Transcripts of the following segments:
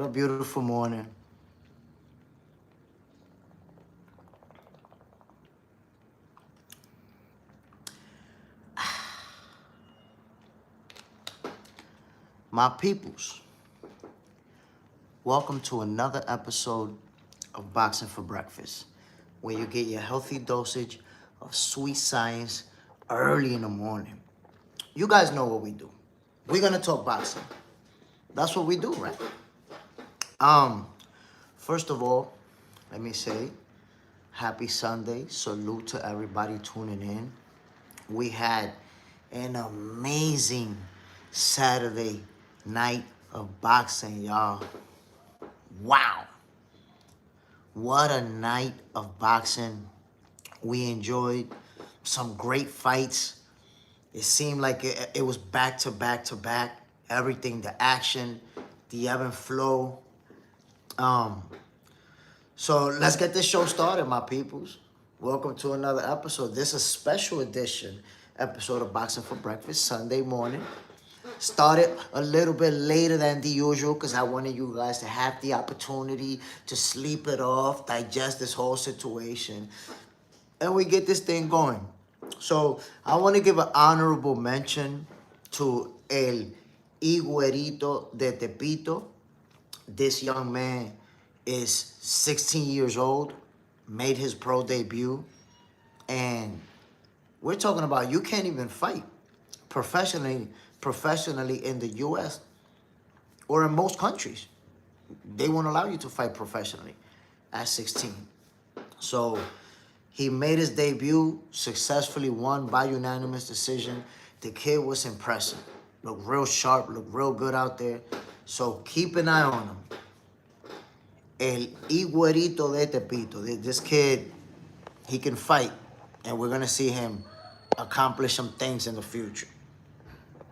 a beautiful morning. My peoples, welcome to another episode of Boxing for Breakfast, where you get your healthy dosage of sweet science early in the morning. You guys know what we do. We're gonna talk boxing. That's what we do, right? First of all, let me say happy Sunday. Salute to everybody tuning in. We had an amazing Saturday night of boxing, y'all. Wow. What a night of boxing. We enjoyed some great fights. It seemed like it was back to back to back. Everything, the action, the ebb and flow. So let's get this show started, my peoples. Welcome to another episode. This is a special edition episode of Boxing for Breakfast, Sunday morning. Started a little bit later than the usual because I wanted you guys to have the opportunity to sleep it off, digest this whole situation, and we get this thing going. So I want to give an honorable mention to El Higuerito de Tepito. This young man is 16 years old, made his pro debut, and we're talking about you can't even fight professionally in the U.S. or in most countries. They won't allow you to fight professionally at 16. So he made his debut, successfully won by unanimous decision. The kid was impressive. Looked real sharp, looked real good out there. So keep an eye on him. El Higuerito de Tepito. This kid, he can fight, and we're going to see him accomplish some things in the future.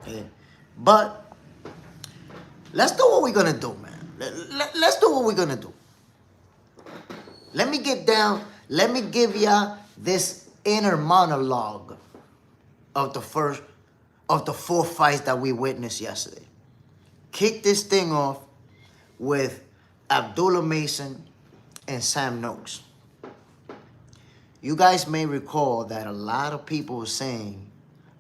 Yeah. But let's do what we're going to do, man. Let's do what we're going to do. Let me get down. Let me give ya this inner monologue of the four fights that we witnessed yesterday. Kick this thing off with Abdullah Mason and Sam Noakes. You guys may recall that a lot of people were saying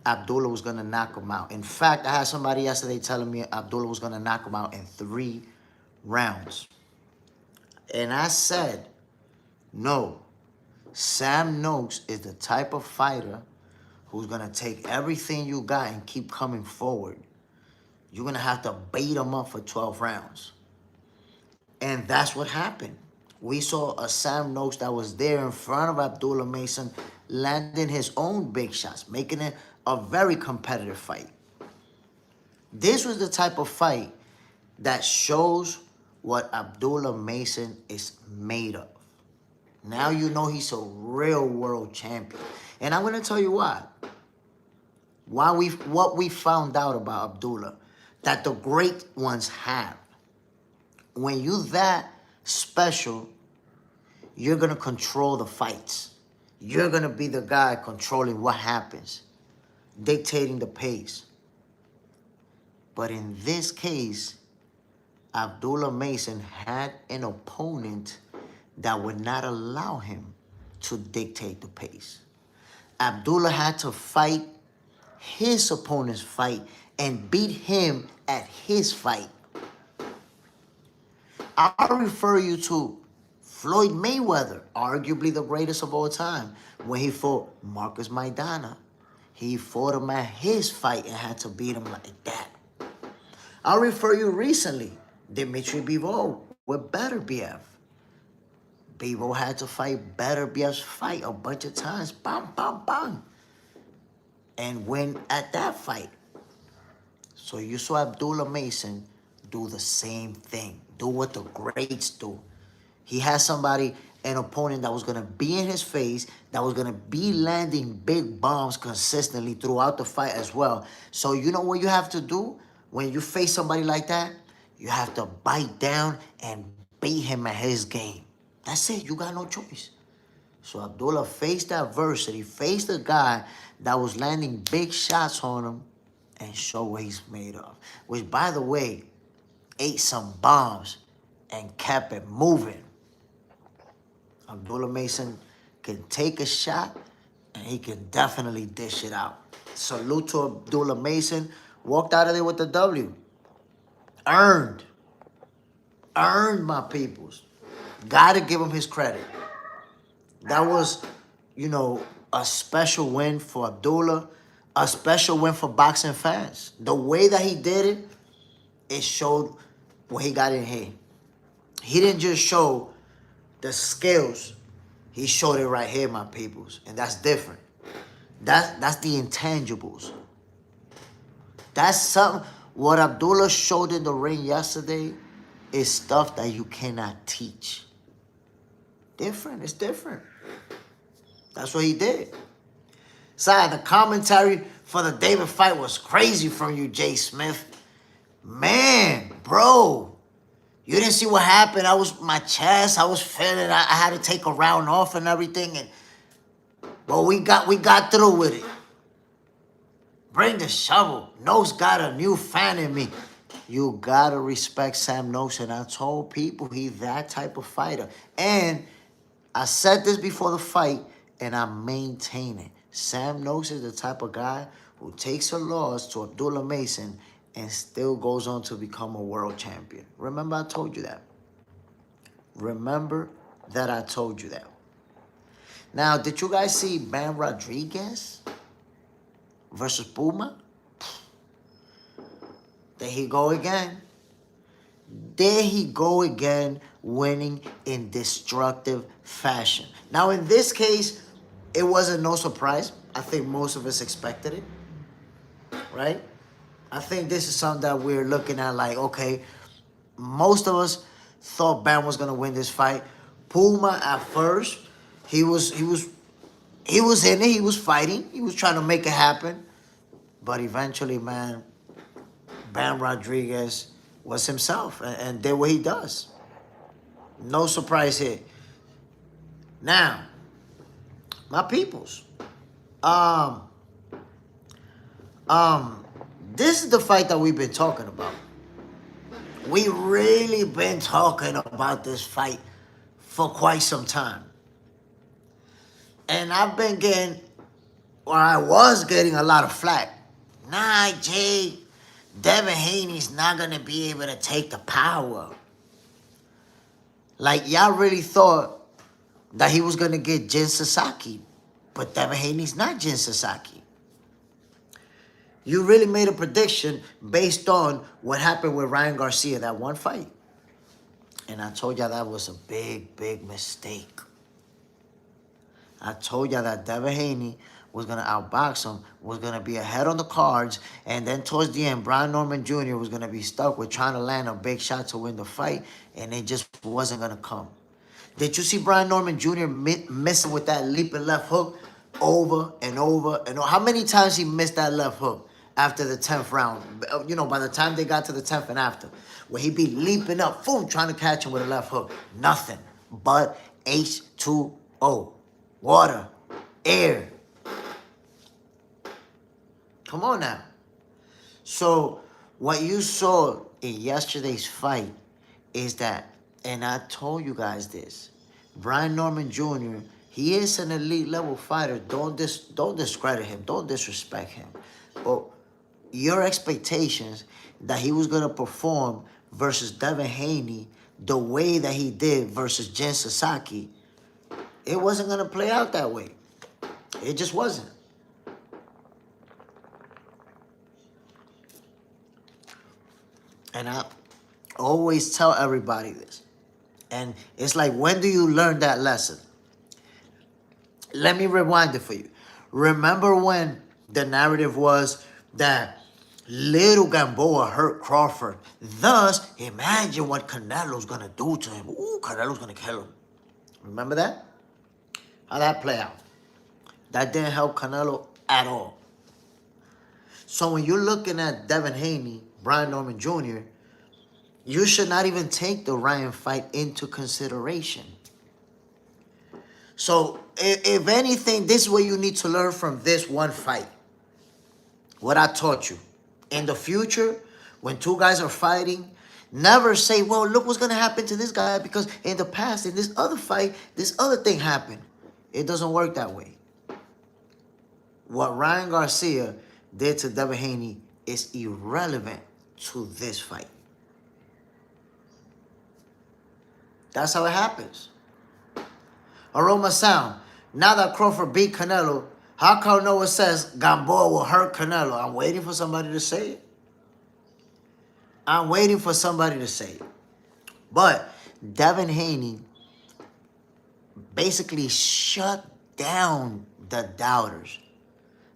Abdullah was going to knock him out. In fact, I had somebody yesterday telling me Abdullah was going to knock him out in 3 rounds. And I said, no. Sam Noakes is the type of fighter who's going to take everything you got and keep coming forward. You're going to have to bait him up for 12 rounds. And that's what happened. We saw a Sam Noakes that was there in front of Abdullah Mason, landing his own big shots, making it a very competitive fight. This was the type of fight that shows what Abdullah Mason is made of. Now you know he's a real world champion. And I'm going to tell you why. What we found out about Abdullah, that the great ones have. When you that special, you're going to control the fights. You're going to be the guy controlling what happens, dictating the pace. But in this case, Abdullah Mason had an opponent that would not allow him to dictate the pace. Abdullah had to fight his opponent's fight and beat him at his fight. I'll refer you to Floyd Mayweather, arguably the greatest of all time, when he fought Marcus Maidana. He fought him at his fight and had to beat him like that. I'll refer you recently, Dimitri Bivol with Better BF. Bivol had to fight Better BF's fight a bunch of times, bam, bam, bam, and win at that fight. So you saw Abdullah Mason do the same thing. Do what the greats do. He had somebody, an opponent that was going to be in his face, that was going to be landing big bombs consistently throughout the fight as well. So you know what you have to do when you face somebody like that? You have to bite down and beat him at his game. That's it. You got no choice. So Abdullah faced adversity, faced a guy that was landing big shots on him and show what he's made of. Which, by the way, ate some bombs and kept it moving. Abdullah Mason can take a shot, and he can definitely dish it out. Salute to Abdullah Mason. Walked out of there with the W. Earned. Earned, my peoples. Gotta give him his credit. That was, you know, a special win for Abdullah. A special win for boxing fans. The way that he did it, it showed what he got in here. He didn't just show the skills. He showed it right here, my peoples. And that's different. That's the intangibles. That's something. What Abdullah showed in the ring yesterday is stuff that you cannot teach. Different. It's different. That's what he did. Sorry, the commentary for the David fight was crazy from you, JSmiff. Man, bro. You didn't see what happened. I was my chest. I was feeling. I had to take a round off and everything. But we got through with it. Bring the shovel. Nose got a new fan in me. You gotta respect Sam Nose, and I told people he's that type of fighter. And I said this before the fight, and I maintain it. Sam Nose is the type of guy who takes a loss to Abdullah Mason and still goes on to become a world champion. Remember I told you that. Remember that I told you that. Now, did you guys see Benavidez versus Puma? There he go again. There he go again, winning in destructive fashion. Now, in this case, it wasn't no surprise. I think most of us expected it, right? I think this is something that we're looking at like, okay, most of us thought Bam was gonna win this fight. Puma at first, he was in it, he was fighting, he was trying to make it happen. But eventually, man, Bam Rodriguez was himself and did what he does. No surprise here. Now, my peoples. This is the fight that we've been talking about. We really been talking about this fight for quite some time. And I've been getting, or I was getting a lot of flack. Nah, Jay, Devin Haney's not going to be able to take the power. Like, y'all really thought that he was going to get Jin Sasaki. But Devin Haney's not Jin Sasaki. You really made a prediction based on what happened with Ryan Garcia, that one fight. And I told y'all that was a big, big mistake. I told y'all that Devin Haney was going to outbox him, was going to be ahead on the cards, and then towards the end, Brian Norman Jr. was going to be stuck with trying to land a big shot to win the fight, and it just wasn't going to come. Did you see Brian Norman Jr. missing with that leaping left hook over and over and over? How many times he missed that left hook after the 10th round? You know, by the time they got to the 10th and after, where he'd be leaping up, boom, trying to catch him with a left hook. Nothing but H2O. Water, air. Come on now. So what you saw in yesterday's fight is that, and I told you guys this, Brian Norman Jr., he is an elite level fighter. Don't discredit him. Don't disrespect him. But your expectations that he was going to perform versus Devin Haney the way that he did versus Jin Sasaki, it wasn't going to play out that way. It just wasn't. And I always tell everybody this. And it's like, when do you learn that lesson? Let me rewind it for you. Remember when the narrative was that little Gamboa hurt Crawford. Thus, imagine what Canelo's going to do to him. Ooh, Canelo's going to kill him. Remember that? How'd that play out? That didn't help Canelo at all. So when you're looking at Devin Haney, Brian Norman Jr., you should not even take the Ryan fight into consideration. So if anything, this is what you need to learn from this one fight. What I taught you. In the future, when two guys are fighting, Never say, well, look what's going to happen to this guy because in the past, in this other fight, this other thing happened. It doesn't work that way. What Ryan Garcia did to Devin Haney is irrelevant to this fight. That's how it happens. Aroma Sound. Now that Crawford beat Canelo, how come no one says Gamboa will hurt Canelo? I'm waiting for somebody to say it. I'm waiting for somebody to say it. But Devin Haney basically shut down the doubters.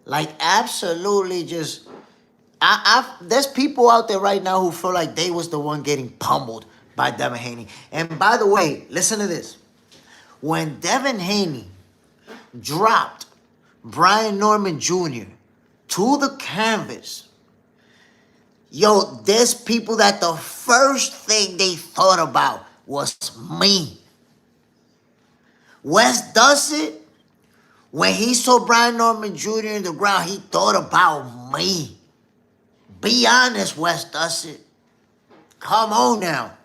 Like, absolutely just... there's people out there right now who feel like they was the one getting pummeled by Devin Haney. And by the way, listen to this. When Devin Haney dropped Brian Norman Jr. to the canvas, yo, there's people that the first thing they thought about was me. Wes Dussett, when he saw Brian Norman Jr. in the ground, he thought about me. Be honest, Wes Dussett. Come on now.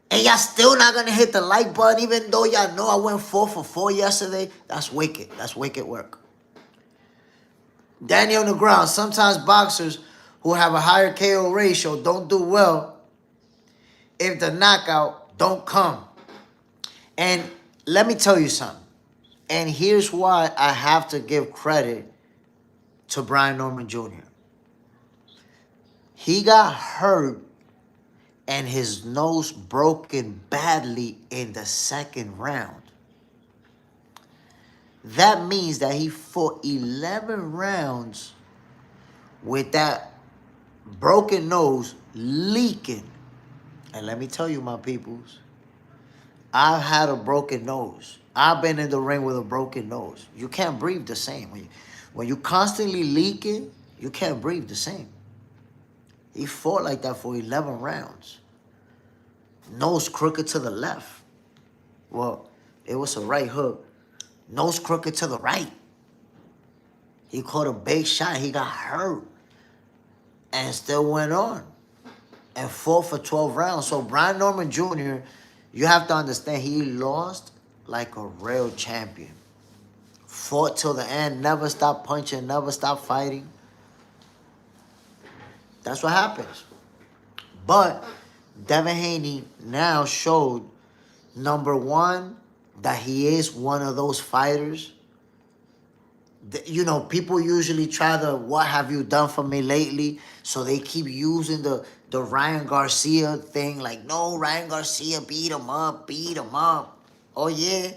And y'all still not going to hit the like button, even though y'all know I went 4 for 4 yesterday. That's wicked. That's wicked work. Daniel Negron. Sometimes boxers who have a higher KO ratio don't do well if the knockout don't come. And let me tell you something. And here's why I have to give credit to Brian Norman Jr. He got hurt and his nose broken badly in the second round. That means that he fought 11 rounds with that broken nose leaking. And let me tell you, my peoples, I've had a broken nose. I've been in the ring with a broken nose. You can't breathe the same. When you constantly leaking, you can't breathe the same. He fought like that for 11 rounds. Nose crooked to the left. Well, it was a right hook. Nose crooked to the right. He caught a big shot. He got hurt. And still went on. And fought for 12 rounds. So Brian Norman Jr., you have to understand, he lost like a real champion. Fought till the end. Never stopped punching. Never stopped fighting. That's what happens. But Devin Haney now showed, number one, that he is one of those fighters. You know, people usually try the, what have you done for me lately? So they keep using the Ryan Garcia thing. Like, no, Ryan Garcia beat him up, beat him up. Oh, yeah?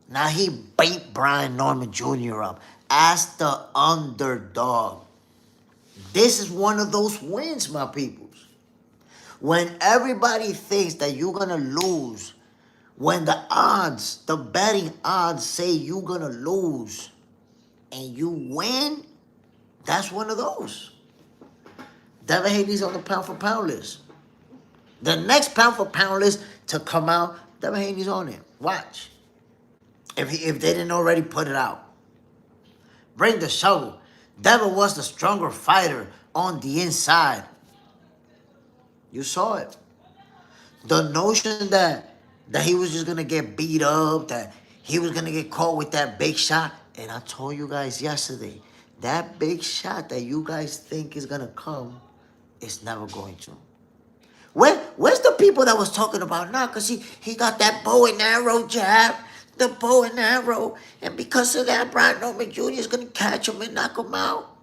Now he beat Brian Norman Jr. up as the underdog. This is one of those wins, my peoples. When everybody thinks that you're going to lose, when the odds, the betting odds say you're going to lose and you win, that's one of those. Devin Haney's on the pound-for-pound list. The next pound-for-pound list to come out, Devin Haney's on it. Watch. If they didn't already put it out. Bring the shovel. Devin was the stronger fighter on the inside. You saw it. The notion that he was just going to get beat up, that he was going to get caught with that big shot. And I told you guys yesterday, that big shot that you guys think is going to come, it's never going to. Where's the people that was talking about now? Because he got that bow and arrow jab, the bow and arrow. And because of that, Brian Norman Jr. is going to catch him and knock him out.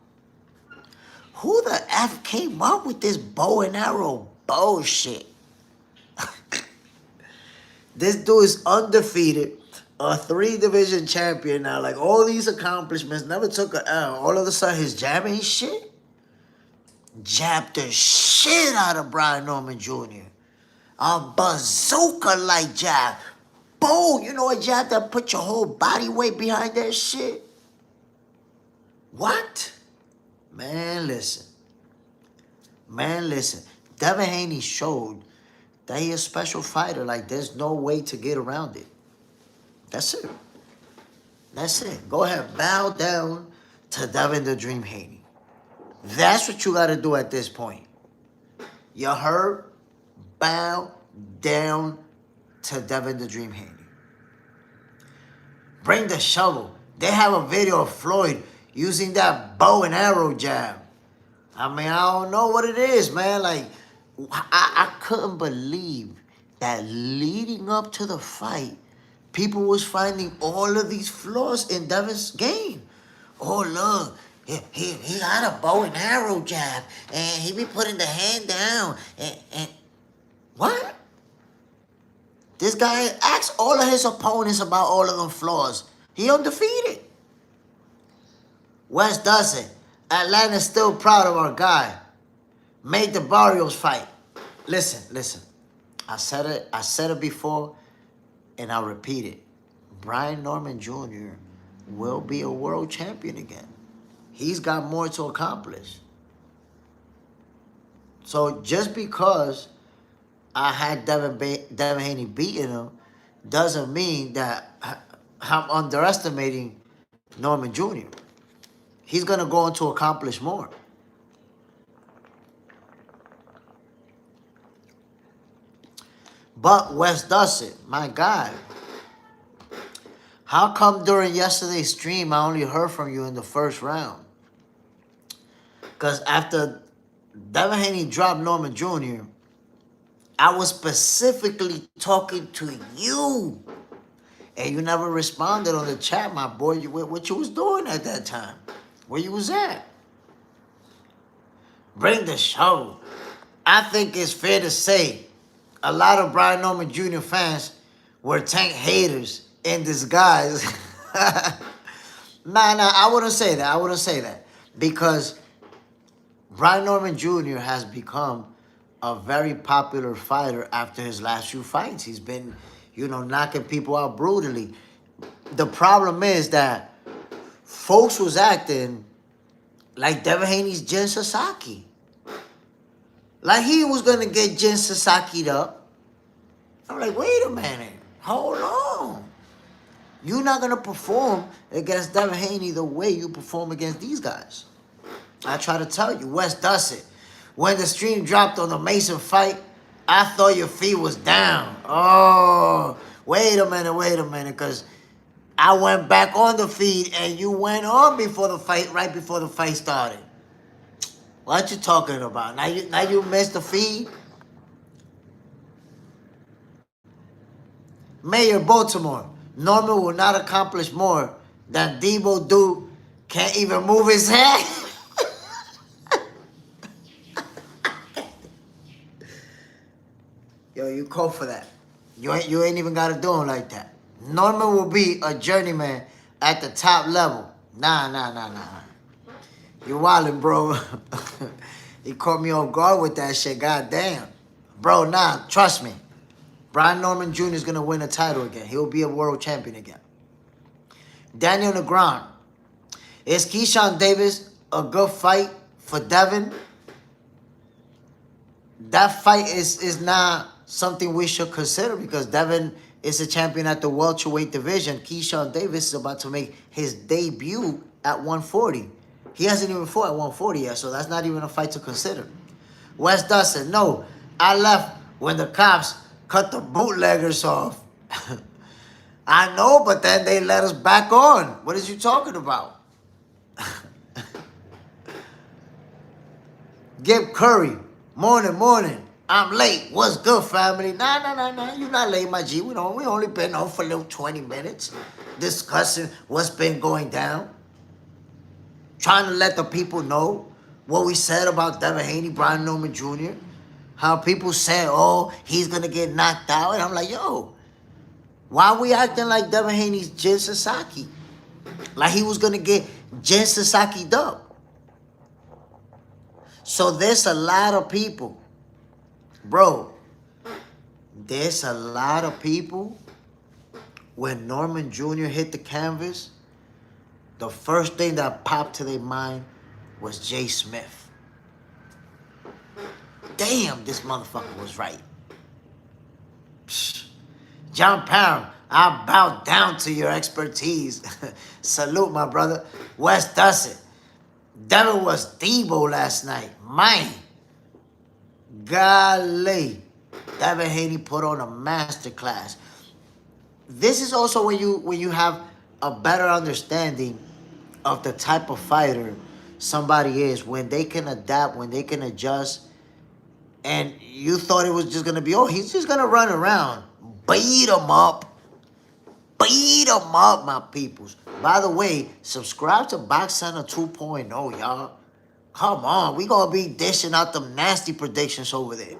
Who the F came up with this bow and arrow bullshit? This dude is undefeated, a 3-division champion now. Like, all these accomplishments, never took a L. All of a sudden, his jabbing shit? Jabbed the shit out of Brian Norman Jr. A bazooka-like jab. Boom! You know a jab that put your whole body weight behind that shit? What? Man, listen. Man, listen. Devin Haney showed that he's a special fighter. Like, there's no way to get around it. That's it. That's it. Go ahead. Bow down to Devin the Dream Haney. That's what you got to do at this point. You heard? Bow down to Devin the Dream Haney. Bring the shovel. They have a video of Floyd using that bow and arrow jab. I mean, I don't know what it is, man. Like, I couldn't believe that leading up to the fight, people was finding all of these flaws in Devin's game. Oh, look, he got a bow and arrow jab, and he be putting the hand down, and what? This guy asks all of his opponents about all of them flaws. He undefeated. West does it. Atlanta's still proud of our guy. Made the Barrios fight. Listen. I said it before, and I'll repeat it. Brian Norman Jr. will be a world champion again. He's got more to accomplish. So just because I had Devin Haney beating him doesn't mean that I'm underestimating Norman Jr. He's going to go on to accomplish more. But West does it. My God. How come during yesterday's stream I only heard from you in the first round? Because after Devin Haney dropped Norman Jr., I was specifically talking to you. And you never responded on the chat, my boy. What you was doing at that time? Where you was at? Bring the show. I think it's fair to say a lot of Brian Norman Jr. fans were Tank haters in disguise. Nah, I wouldn't say that. Because Brian Norman Jr. has become a very popular fighter after his last few fights. He's been, knocking people out brutally. The problem is that folks was acting like Devin Haney's Jin Sasaki. Like he was going to get Jin Sasaki'd up. I'm like, wait a minute. Hold on. You're not going to perform against Devin Haney the way you perform against these guys. I try to tell you, West does it. When the stream dropped on the Mason fight, I thought your feet was down. Oh, wait a minute, because I went back on the feed and you went on before the fight, right before the fight started. What you talking about? Now you missed the feed? Mayor Baltimore, Norman will not accomplish more than Debo Duke can't even move his head. Yo, you call for that. You ain't even got to do him like that. Norman will be a journeyman at the top level. Nah. You wildin', bro. He caught me off guard with that shit. Goddamn. Bro, nah, trust me. Brian Norman Jr. is going to win a title again. He'll be a world champion again. Daniel Negron. Is Keyshawn Davis a good fight for Devin? That fight is not something we should consider because Devin is a champion at the welterweight division. Keyshawn Davis is about to make his debut at 140. He hasn't even fought at 140 yet, so that's not even a fight to consider. Wes Dustin, no, I left when the cops cut the bootleggers off. I know, but then they let us back on. What is you talking about? Gib Curry, morning. I'm late. What's good, family? Nah. You're not late, my G. We only been on for a little 20 minutes discussing what's been going down. Trying to let the people know what we said about Devin Haney, Brian Norman Jr. How people said, oh, he's going to get knocked out. And I'm like, yo, why are we acting like Devin Haney's Jin Sasaki? Like he was going to get Jin Sasaki'd up. So there's a lot of people. Bro, there's a lot of people, when Norman Jr. hit the canvas, the first thing that popped to their mind was JSmiff. Damn, this motherfucker was right. Psh. John Parham, I bow down to your expertise. Salute, my brother. Wes Dustin. Devin was Debo last night. Man. Golly. Devin Haney put on a masterclass. This is also when you have a better understanding of the type of fighter somebody is, when they can adapt, when they can adjust. And you thought it was just going to be, oh, he's just going to run around. Beat him up. Beat him up, my peoples. By the way, subscribe to Box Center 2.0, y'all. Come on, we going to be dishing out them nasty predictions over there.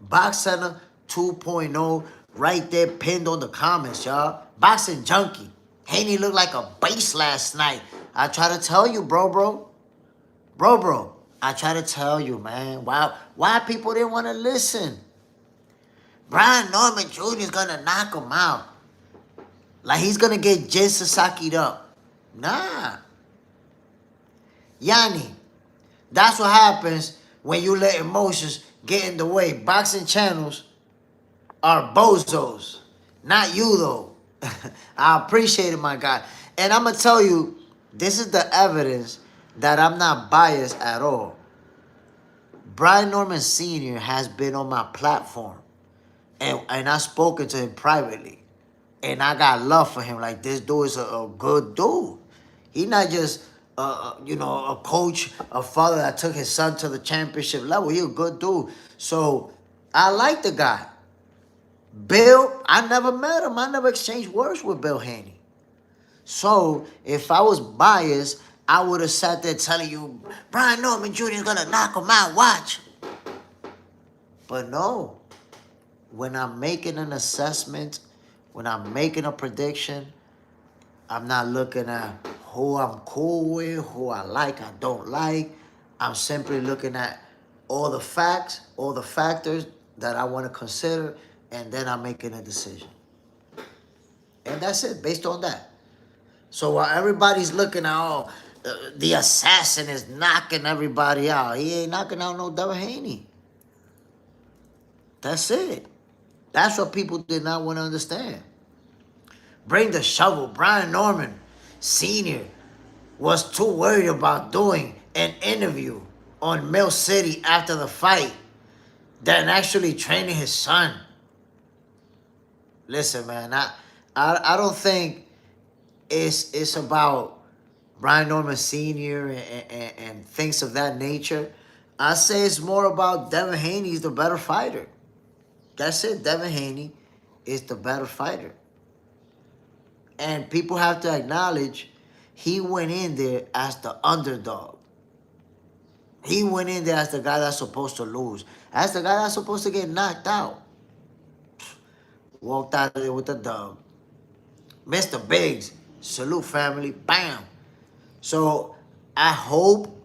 Box Center 2.0 right there pinned on the comments, y'all. Boxing Junkie. Haney looked like a beast last night. I try to tell you, bro. I try to tell you, man. Why people didn't want to listen? Brian Norman Jr. is going to knock him out. Like he's going to get Jin Sasaki'd up. Nah. Yanni, that's what happens when you let emotions get in the way. Boxing channels are bozos. Not you, though. I appreciate it, my guy. And I'm going to tell you, this is the evidence that I'm not biased at all. Brian Norman Sr. has been on my platform. And I've spoken to him privately. And I got love for him. Like, this dude is a good dude. He's not just, a coach, a father that took his son to the championship level. He's a good dude. So, I like the guy. Bill, I never met him. I never exchanged words with Bill Haney. So, if I was biased, I would have sat there telling you, Brian Norman Jr. is going to knock him out. Watch. But no. When I'm making an assessment, when I'm making a prediction, I'm not looking at who I'm cool with, who I like, I don't like. I'm simply looking at all the facts, all the factors that I want to consider, and then I'm making a decision. And that's it, based on that. So while everybody's looking at, the assassin is knocking everybody out, he ain't knocking out no Devin Haney. That's it. That's what people did not want to understand. Bring the shovel. Brian Norman Sr. was too worried about doing an interview on Mill City after the fight than actually training his son. Listen, man, I don't think it's about Brian Norman Sr. and things of that nature. I say it's more about Devin Haney's the better fighter. That's it. Devin Haney is the better fighter. And people have to acknowledge he went in there as the underdog. He went in there as the guy that's supposed to lose. As the guy that's supposed to get knocked out. Walked out of there with the dub. Mr. Biggs, salute family, bam. So I hope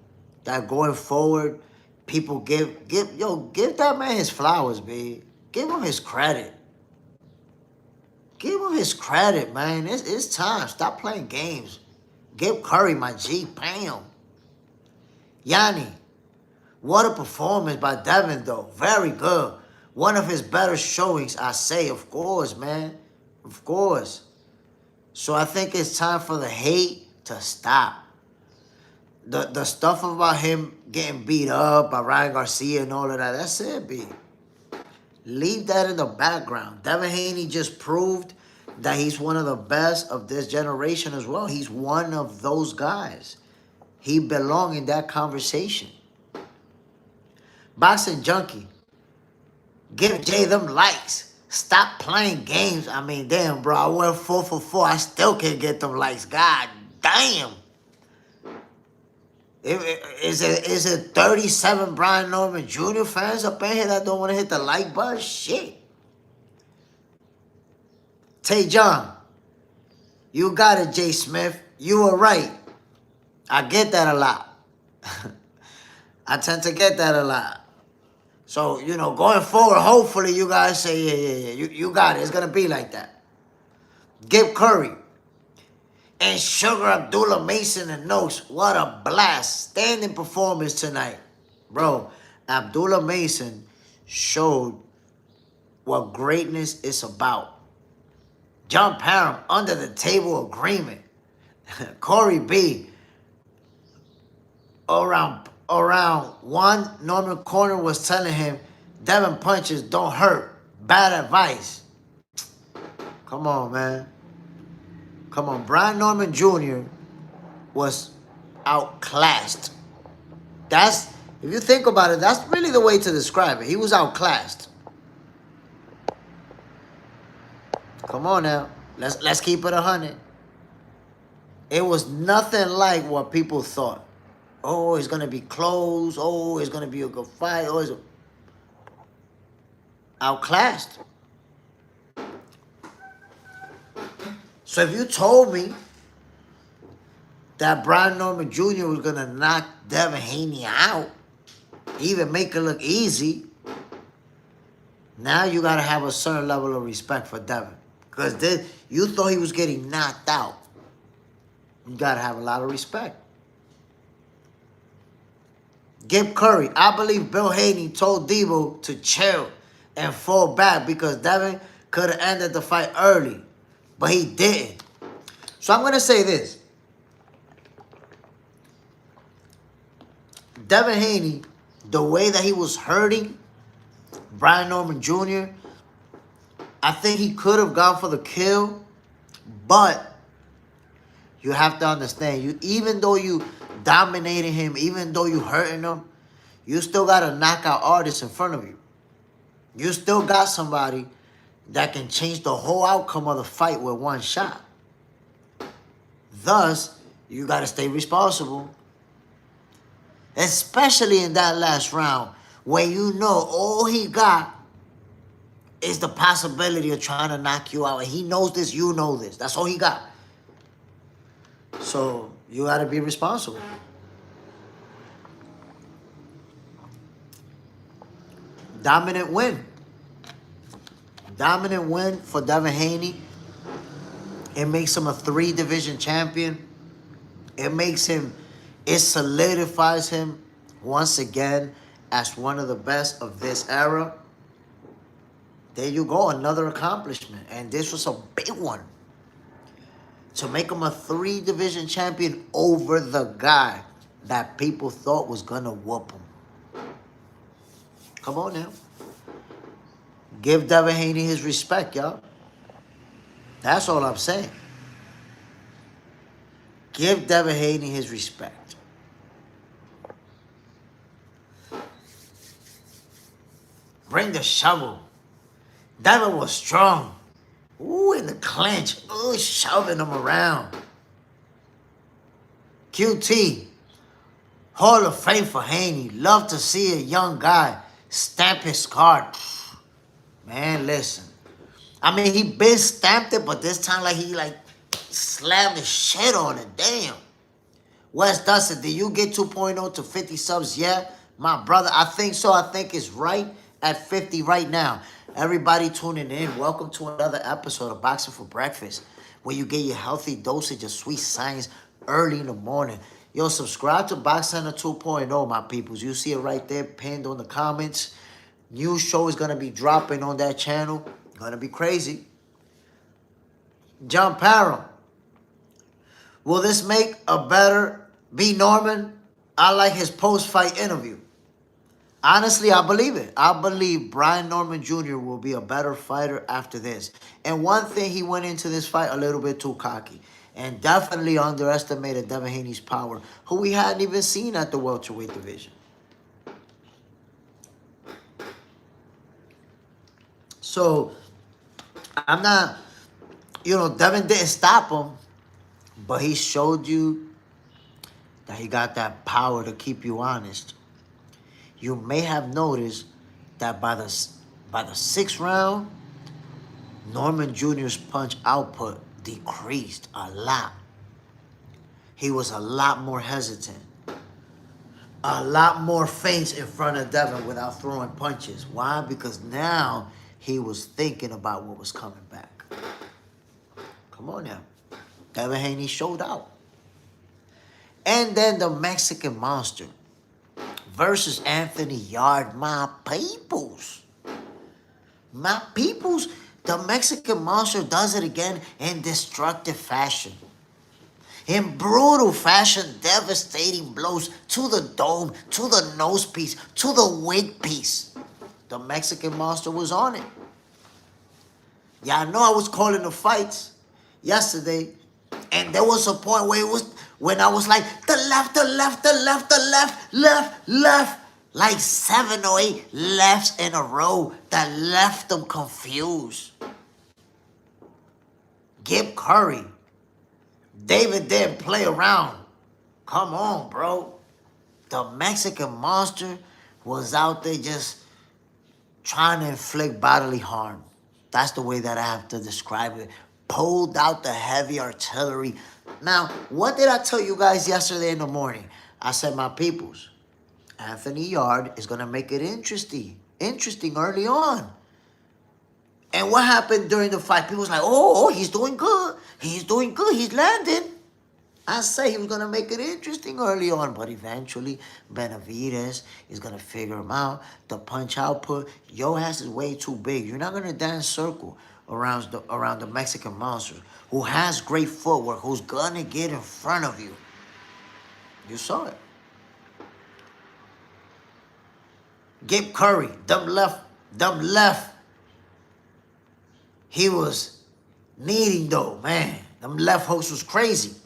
that going forward, people give that man his flowers, babe. Give him his credit. Give him his credit, man. It's time. Stop playing games. Give Curry my G. Bam. Yanni. What a performance by Devin, though. Very good. One of his better showings, I say. Of course, man. Of course. So I think it's time for the hate to stop. The stuff about him getting beat up by Ryan Garcia and all of that, that's it, B. Leave that in the background. Devin Haney just proved that he's one of the best of this generation as well. He's one of those guys. He belongs in that conversation. Boxing Junkie. Give Jay them likes. Stop playing games. I mean, damn, bro. I went 4 for 4. I still can't get them likes. God damn. Is it 37 Brian Norman Jr. fans up in here that don't want to hit the like button? Shit. Tay John, you got it, JSmiff. You were right. I get that a lot. I tend to get that a lot. So, going forward, hopefully you guys say, yeah, you got it. It's going to be like that. Give Curry and Sugar Abdullah Mason and Noakes. What a blast. Standing performance tonight. Bro, Abdullah Mason showed what greatness is about. John Parham, under the table agreement. Corey B. Around one, Norman Corner was telling him Devin punches don't hurt. Bad advice. Come on, man. Come on. Brian Norman Jr. was outclassed. If you think about it, that's really the way to describe it. He was outclassed. Come on now. Let's keep it 100. It was nothing like what people thought. Oh, it's going to be close. Oh, it's going to be a good fight. Oh, it's outclassed. So if you told me that Brian Norman Jr. was going to knock Devin Haney out, even make it look easy, now you got to have a certain level of respect for Devin. Because you thought he was getting knocked out. You got to have a lot of respect. Gib Curry. I believe Bill Haney told Debo to chill and fall back because Devin could have ended the fight early. But he didn't. So I'm going to say this. Devin Haney, the way that he was hurting Brian Norman Jr., I think he could have gone for the kill. But you have to understand, even though you dominating him, even though you hurting him, you still got a knockout artist in front of you. You still got somebody that can change the whole outcome of the fight with one shot. Thus, you got to stay responsible. Especially in that last round, where you know all he got is the possibility of trying to knock you out. And he knows this, you know this. That's all he got. So, you got to be responsible. Dominant win. Dominant win for Devin Haney. It makes him a 3-division champion. It solidifies him once again as one of the best of this era. There you go, another accomplishment. And this was a big one. To make him a 3-division champion over the guy that people thought was going to whoop him. Come on now. Give Devin Haney his respect, y'all. That's all I'm saying. Give Devin Haney his respect. Bring the shovel. Devin was strong. Ooh, in the clinch. Ooh, shoving him around. QT. Hall of Fame for Haney. Love to see a young guy stamp his card. Man, listen. I mean, he been stamped it, but this time he slammed the shit on it. Damn. Wes Dustin, did you get 2.0 to 50 subs? Yeah, my brother. I think so. I think it's right at 50 right now. Everybody tuning in, welcome to another episode of Boxing for Breakfast, where you get your healthy dosage of sweet science early in the morning. Yo, subscribe to Box Center 2.0, my peoples. You see it right there, pinned on the comments. New show is going to be dropping on that channel. Going to be crazy. John Parham. Will this make a better B. Norman? I like his post-fight interview. Honestly, I believe it. I believe Brian Norman Jr. will be a better fighter after this. And one thing, he went into this fight a little bit too cocky. And definitely underestimated Devin Haney's power, who we hadn't even seen at the welterweight division. So, I'm not, Devin didn't stop him. But he showed you that he got that power to keep you honest. You may have noticed that by the 6th round, Norman Jr.'s punch output decreased a lot. He was a lot more hesitant. A lot more feints in front of Devin without throwing punches. Why? Because now he was thinking about what was coming back. Come on now. Devin Haney showed out. And then the Mexican Monster versus Anthony Yard. My peoples. My peoples. The Mexican Monster does it again in destructive fashion. In brutal fashion, devastating blows to the dome, to the nose piece, to the wig piece. The Mexican Monster was on it. Y'all know I was calling the fights yesterday. And there was a point where when I was like, the left, the left, the left, the left, left, left. Like 7 or 8 lefts in a row that left them confused. Gib Curry. David didn't play around. Come on, bro. The Mexican Monster was out there just trying to inflict bodily harm. That's the way that I have to describe it. Pulled out the heavy artillery. Now, what did I tell you guys yesterday in the morning? I said, my peoples, Anthony Yard is going to make it interesting early on. And what happened during the fight? People was like, oh, he's doing good. He's doing good. He's landing. I say he was going to make it interesting early on. But eventually, Benavidez is going to figure him out. The punch output, your ass is way too big. You're not going to dance circle around the Mexican Monster, who has great footwork, who's going to get in front of you. You saw it. Gib Curry, dumb left. He was needing though, man. Them left hooks was crazy.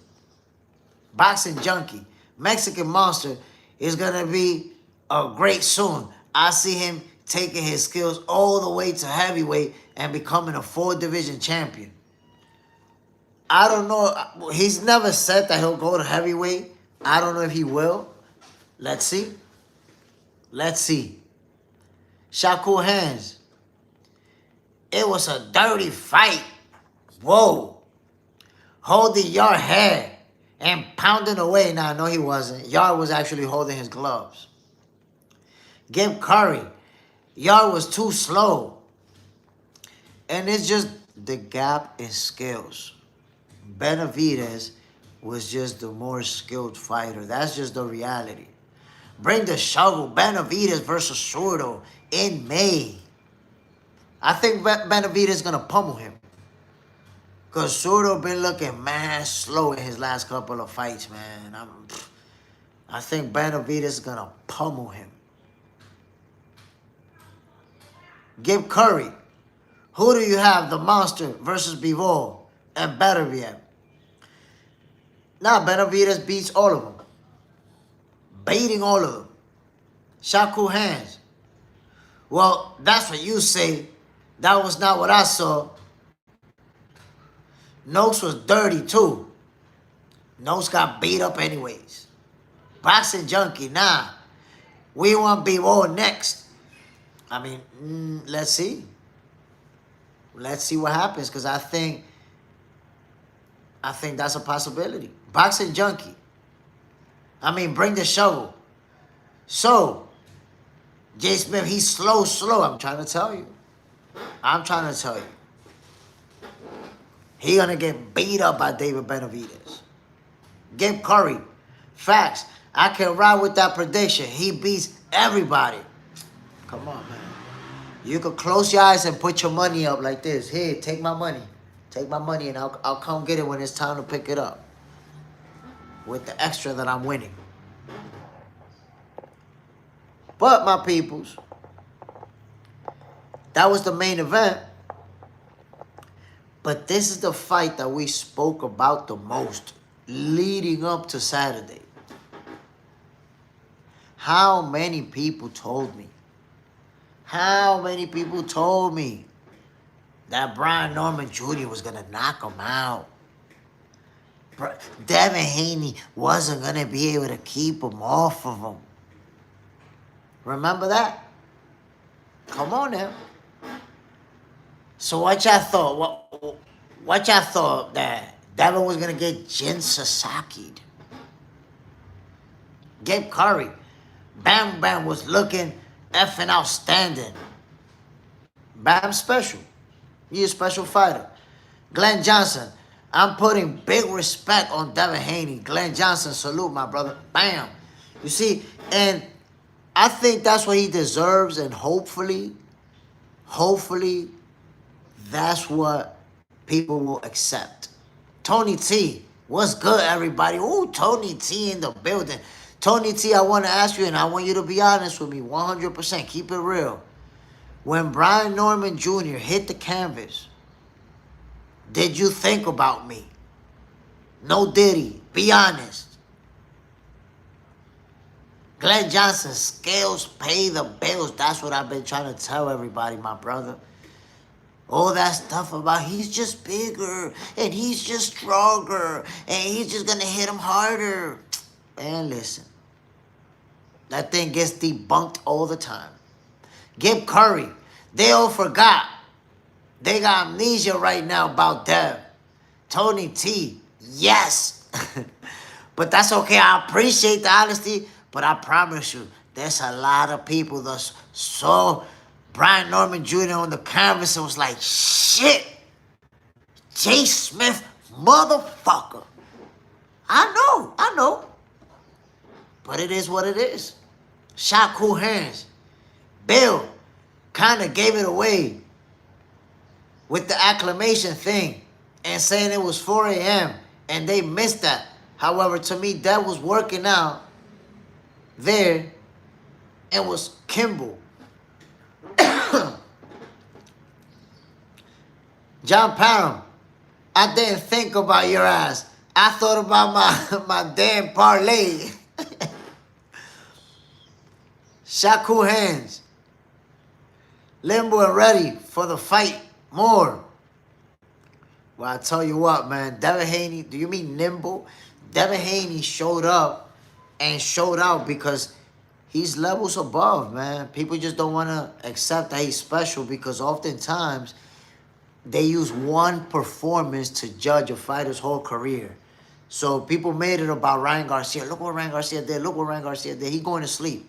Boxing junkie. Mexican Monster is going to be a great soon. I see him taking his skills all the way to heavyweight and becoming a 4-division champion. I don't know. He's never said that he'll go to heavyweight. I don't know if he will. Let's see. Let's see. Shakur Hands. It was a dirty fight. Whoa. Holding Yard head and pounding away. Now, no, he wasn't. Yard was actually holding his gloves. Gib Curry. Yard was too slow. And it's just the gap in skills. Benavidez was just the more skilled fighter. That's just the reality. Bring the shovel. Benavidez versus Sordo in May. I think Benavidez is going to pummel him. Because Sordo been looking mad slow in his last couple of fights, man. I think Benavidez is going to pummel him. Gib Curry. Who do you have? The Monster versus Bivol and Benavidez. Now Benavidez beats all of them. Beating all of them. Shakur Hands. Well, that's what you say. That was not what I saw. Noakes was dirty too. Noakes got beat up anyways. Boxing junkie, nah. We want Bivol next. I mean, let's see. Let's see what happens, because I think that's a possibility. Boxing junkie. I mean, bring the shovel. So, JSmiff, he's slow. I'm trying to tell you. He gonna get beat up by David Benavidez. Gib Curry. Facts. I can ride with that prediction. He beats everybody. Come on, man. You can close your eyes and put your money up like this. Here, take my money. Take my money and I'll come get it when it's time to pick it up. With the extra that I'm winning. But, my peoples, that was the main event. But this is the fight that we spoke about the most leading up to Saturday. How many people told me? How many people told me that Brian Norman Jr. was going to knock him out? Devin Haney wasn't going to be able to keep him off of him. Remember that? Come on now. So what y'all thought? What y'all thought that Devin was going to get Jin Sasaki'd? Gib Curry. Bam Bam was looking effing outstanding. Bam special. He's a special fighter. Glenn Johnson. I'm putting big respect on Devin Haney. Glenn Johnson, salute, my brother. Bam. You see, and I think that's what he deserves, and hopefully, that's what people will accept. Tony T, what's good, everybody? Ooh, Tony T in the building. Tony T, I want to ask you, and I want you to be honest with me, 100%. Keep it real. When Brian Norman Jr. hit the canvas, did you think about me? No diddy. Be honest. Glenn Johnson, scales pay the bills. That's what I've been trying to tell everybody, my brother. All that stuff about he's just bigger and he's just stronger and he's just going to hit him harder. Man, listen. That thing gets debunked all the time. Gib Curry, they all forgot. They got amnesia right now about Dev. Tony T, yes. But that's okay. I appreciate the honesty. But I promise you, there's a lot of people that saw Brian Norman Jr. on the canvas and was like, shit, JSmiff, motherfucker. I know. But it is what it is. Shot cool hands. Bill kind of gave it away with the acclamation thing and saying it was 4 a.m. and they missed that. However, to me, that was working out there and was Kimball. John Parham, I didn't think about your ass. I thought about my damn parlay. Shaku hands. Limbo and ready for the fight more. Well, I tell you what, man. Devin Haney, do you mean nimble? Devin Haney showed up and showed out because he's levels above, man. People just don't want to accept that he's special because oftentimes they use one performance to judge a fighter's whole career. So people made it about Ryan Garcia. Look what Ryan Garcia did. Look what Ryan Garcia did. He going to sleep.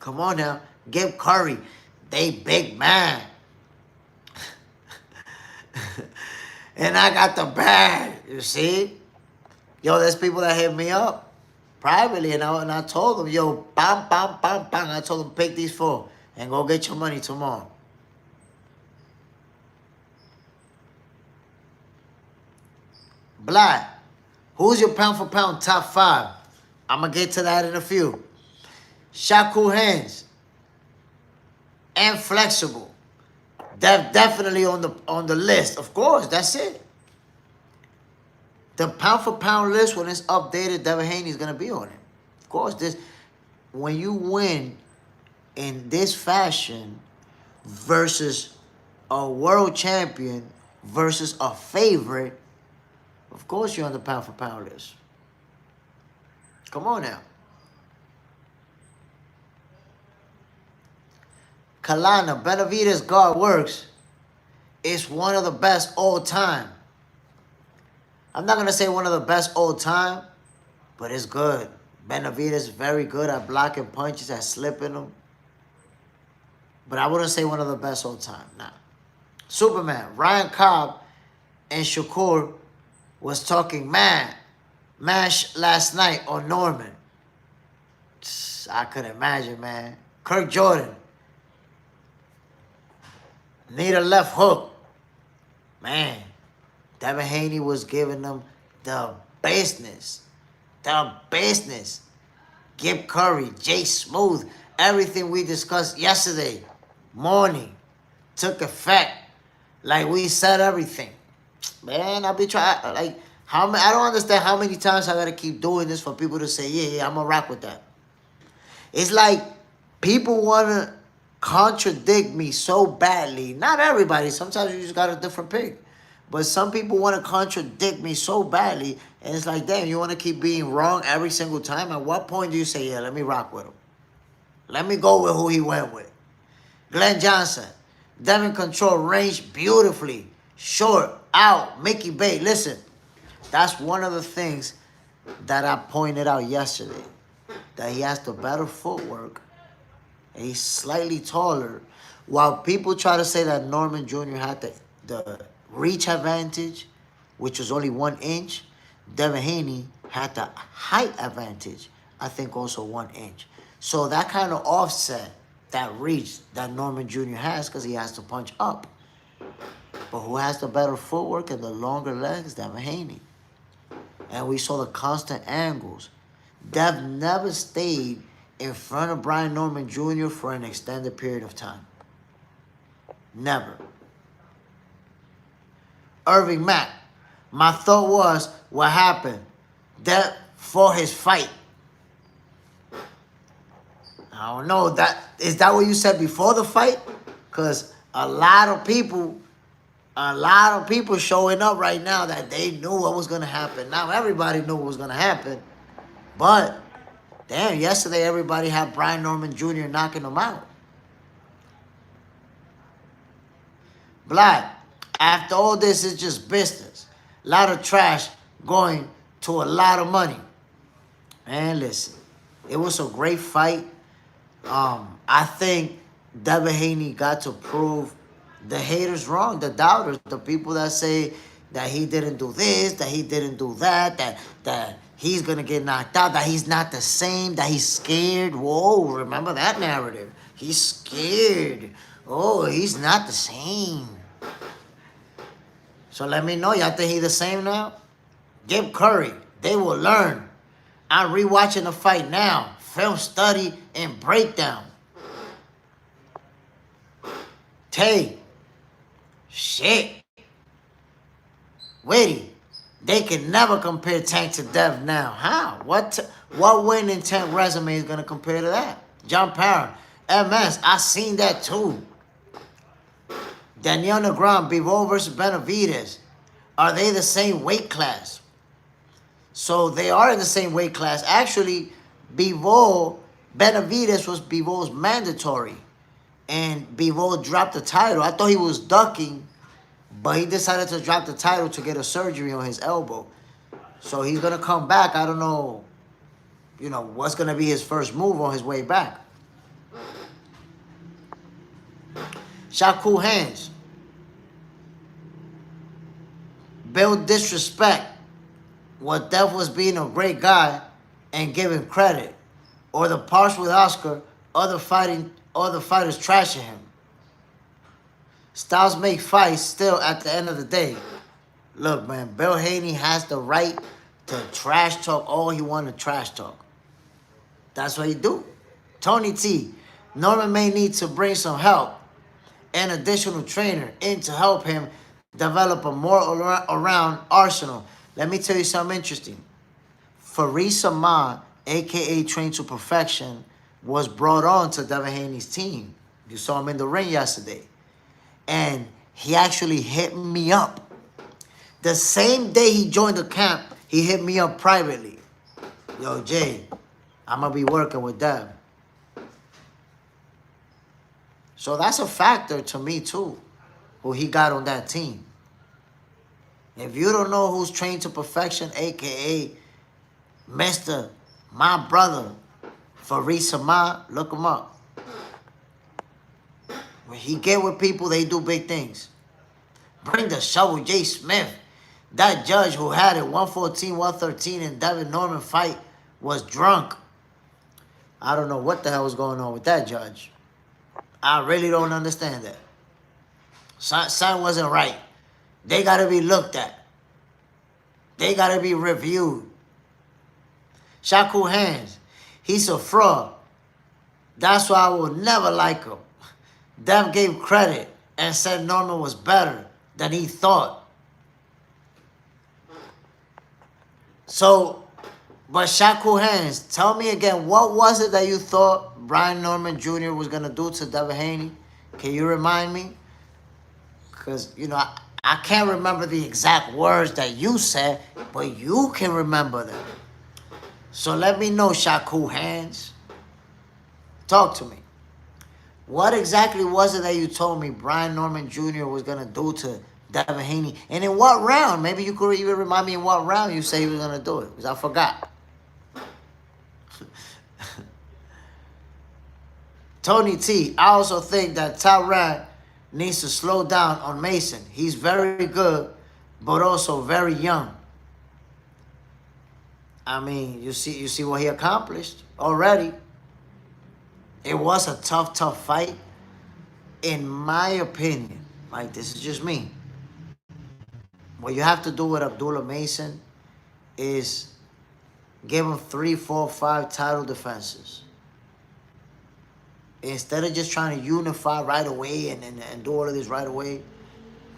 Come on now. Give Curry. They big man. And I got the bag. You see? Yo, there's people that hit me up privately. And I told them, yo, bam, bam, bam, bam. I told them, pick these 4 and go get your money tomorrow. Black, who's your pound for pound top 5? I'm going to get to that in a few. Shaku hands and flexible. Definitely on the list. Of course, that's it. The pound for pound list, when it's updated, Devin Haney is going to be on it. Of course, when you win in this fashion versus a world champion versus a favorite, of course you're on the pound for pound list. Come on now. Kalana, Benavidez guard works. It's one of the best all time. I'm not going to say one of the best all time, but it's good. Benavidez is very good at blocking punches, at slipping them. But I wouldn't say one of the best all time. Nah. Superman, Ryan Cobb and Shakur was talking mash last night on Norman. I could imagine, man. Kirk Jordan. Need a left hook. Man, Devin Haney was giving them the business. The business. Gib Curry, JSmiff, everything we discussed yesterday morning took effect. Like we said everything. Man, I'll be trying, like, I don't understand how many times I gotta keep doing this for people to say, yeah, I'm gonna rock with that. It's like people wanna contradict me so badly. Not everybody. Sometimes you just got a different pick. But some people want to contradict me so badly. And it's like, damn, you want to keep being wrong every single time? At what point do you say, yeah, let me rock with him? Let me go with who he went with. Glenn Johnson. Devin control range beautifully. Short, out, Mickey Bay. Listen, that's one of the things that I pointed out yesterday. That he has the better footwork. And he's slightly taller. While people try to say that Norman Jr. had the reach advantage, which was only 1 inch, Devin Haney had the height advantage, I think also 1 inch. So that kind of offset that reach that Norman Jr. has because he has to punch up. But who has the better footwork and the longer legs? Devin Haney. And we saw the constant angles. Dev never stayed in front of Brian Norman Jr. for an extended period of time. Never. Irving Mack. My thought was, what happened? That for his fight. I don't know. Is that what you said before the fight? Because a lot of people showing up right now that they knew what was going to happen. Now everybody knew what was going to happen. But, damn, yesterday everybody had Brian Norman Jr. knocking him out. Black, after all this, it's just business. A lot of trash going to a lot of money. Man, listen, it was a great fight. I think Devin Haney got to prove the haters wrong, the doubters, the people that say that he didn't do this, that he didn't do that, that he's going to get knocked out, that he's not the same, that he's scared. Whoa, remember that narrative. He's scared. Oh, he's not the same. So let me know, y'all think he's the same now? Give Curry. They will learn. I'm rewatching the fight now. Film study and breakdown. Tay. Shit. Witty. They can never compare Tank to Dev now. How? What win in Tank resume is going to compare to that? John Parra. MS. I seen that too. Daniel Negron. Bivol versus Benavidez. Are they the same weight class? So they are in the same weight class. Actually, Benavidez was Bivol's mandatory. And Bivol dropped the title. I thought he was ducking, but he decided to drop the title to get a surgery on his elbow. So he's going to come back. I don't know, what's going to be his first move on his way back. Shot cool hands. Build disrespect. What Dev was being a great guy and giving credit. Or the parts with Oscar, other fighters trashing him. Styles make fights still at the end of the day. Look, man, Bill Haney has the right to trash talk all he want to trash talk. That's what he do. Tony T. Norman may need to bring some help. An additional trainer in to help him develop a more around arsenal. Let me tell you something interesting. Faris Ahmad, a.k.a. Trained to Perfection, was brought on to Devin Haney's team. You saw him in the ring yesterday. And he actually hit me up. The same day he joined the camp, he hit me up privately. Yo, Jay, I'm going to be working with Dev. So that's a factor to me, too, who he got on that team. If you don't know who's Trained to Perfection, a.k.a. Mr. My brother, Faris Ahmad, look him up. When he get with people, they do big things. Bring the show with JSmiff. That judge who had it 114, 113 in Devin Norman fight was drunk. I don't know what the hell was going on with that judge. I really don't understand that. Something wasn't right. They got to be looked at. They got to be reviewed. Shaku Hands. He's a fraud. That's why I will never like him. Dev gave credit and said Norman was better than he thought. So, but Shaku Hands, tell me again, what was it that you thought Brian Norman Jr. was going to do to Devin Haney? Can you remind me? Because, I can't remember the exact words that you said, but you can remember them. So let me know, Shaku Hands. Talk to me. What exactly was it that you told me Brian Norman Jr. was going to do to Devin Haney? And in what round? Maybe you could even remind me in what round you say he was going to do it, because I forgot. Tony T. I also think that Tyran needs to slow down on Mason. He's very good, but also very young. I mean, you see what he accomplished already. It was a tough fight, in my opinion. Like, this is just me. What you have to do with Abdullah Mason is give him 3, 4, 5 title defenses. Instead of just trying to unify right away and do all of this right away,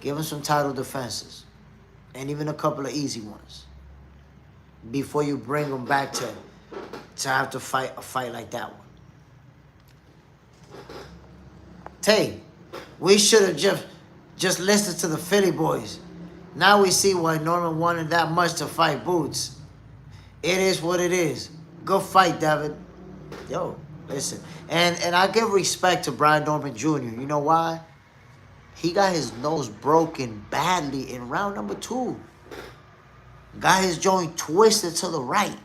give him some title defenses. And even a couple of easy ones. Before you bring him back to have to fight a fight like that one. Tay, we should have just listened to the Philly boys. Now we see why Norman wanted that much to fight Boots. It is what it is. Good fight, Devin. Yo, listen. And I give respect to Brian Norman Jr. You know why? He got his nose broken badly in round number 2. Got his joint twisted to the right.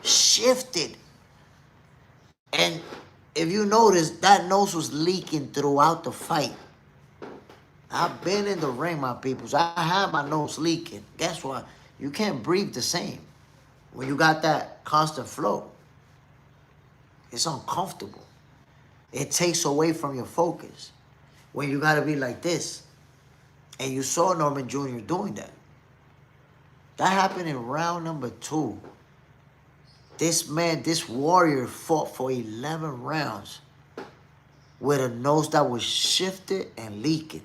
Shifted. And if you notice, that nose was leaking throughout the fight. I've been in the ring, my peoples. I have my nose leaking. Guess what? You can't breathe the same when you got that constant flow. It's uncomfortable. It takes away from your focus when you got to be like this. And you saw Norman Jr. doing that. That happened in round number 2. This man, this warrior fought for 11 rounds with a nose that was shifted and leaking.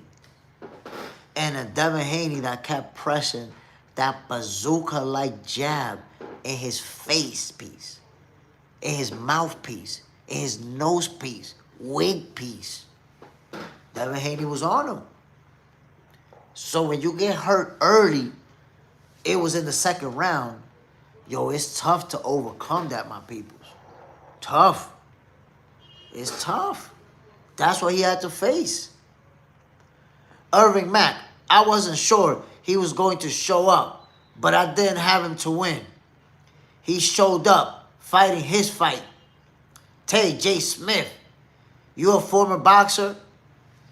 And a Devin Haney that kept pressing that bazooka-like jab in his face piece, in his mouthpiece, in his nose piece, wig piece. Devin Haney was on him. So when you get hurt early, it was in the 2nd round. Yo, it's tough to overcome that, my peoples. Tough. It's tough. That's what he had to face. Irving Mack, I wasn't sure he was going to show up, but I didn't have him to win. He showed up, fighting his fight. Tay, JSmiff, you a former boxer?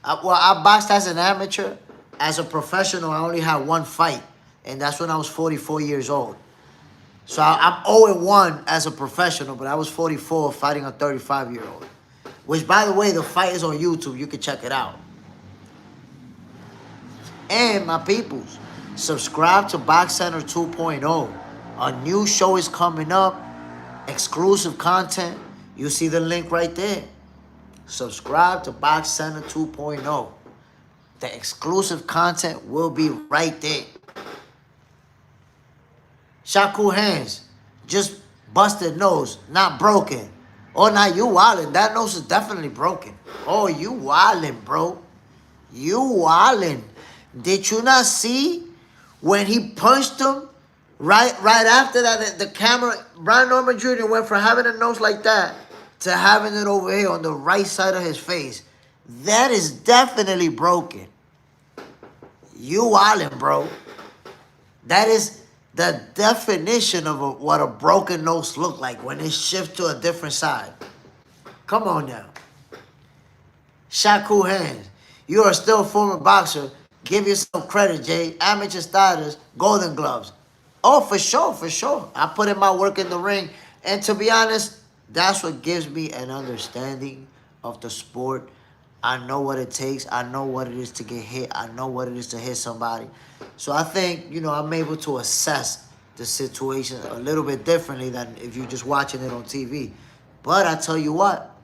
I boxed as an amateur. As a professional, I only had 1 fight, and that's when I was 44 years old. So I'm 0-1 as a professional, but I was 44 fighting a 35-year-old. Which, by the way, the fight is on YouTube. You can check it out. And, my peoples, subscribe to Box Center 2.0. A new show is coming up. Exclusive content. You see the link right there. Subscribe to Box Center 2.0. The exclusive content will be right there. Shaku hands. Just busted nose. Not broken. Oh, now you wildin'. That nose is definitely broken. Oh, you wildin', bro. You wildin'. Did you not see when he punched him? Right after that, the camera, Brian Norman Jr. went from having a nose like that to having it over here on the right side of his face. That is definitely broken. You wildin', bro. That is the definition of what a broken nose look like when it shifts to a different side. Come on now. Shaku hands. You are still a former boxer. Give yourself credit, Jay. Amateur status, Golden Gloves. Oh, for sure, for sure. I put in my work in the ring. And to be honest, that's what gives me an understanding of the sport. I know what it takes. I know what it is to get hit. I know what it is to hit somebody. So I think, I'm able to assess the situation a little bit differently than if you're just watching it on TV. But I tell you what,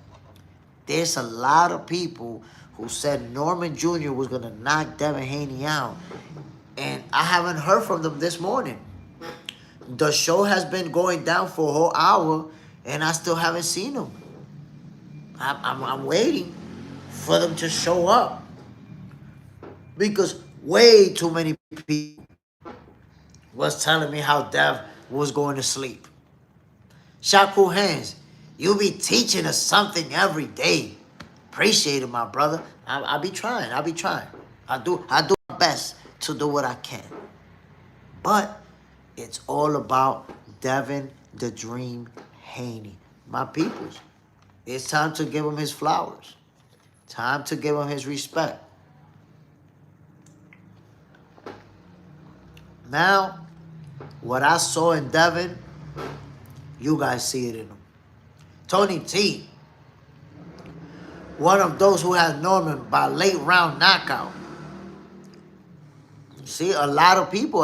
there's a lot of people who said Norman Jr. was going to knock Devin Haney out. And I haven't heard from them this morning. The show has been going down for a whole hour, and I still haven't seen them. I'm waiting for them to show up. Because way too many people was telling me how Dev was going to sleep. Shaku hands, you be teaching us something every day. Appreciate it, my brother. I'll be trying. I do my best to do what I can. But it's all about Devin the Dream Haney. My peoples, it's time to give him his flowers. Time to give him his respect. Now, what I saw in Devin, you guys see it in him. Tony T, one of those who had Norman by late round knockout. See, a lot of people.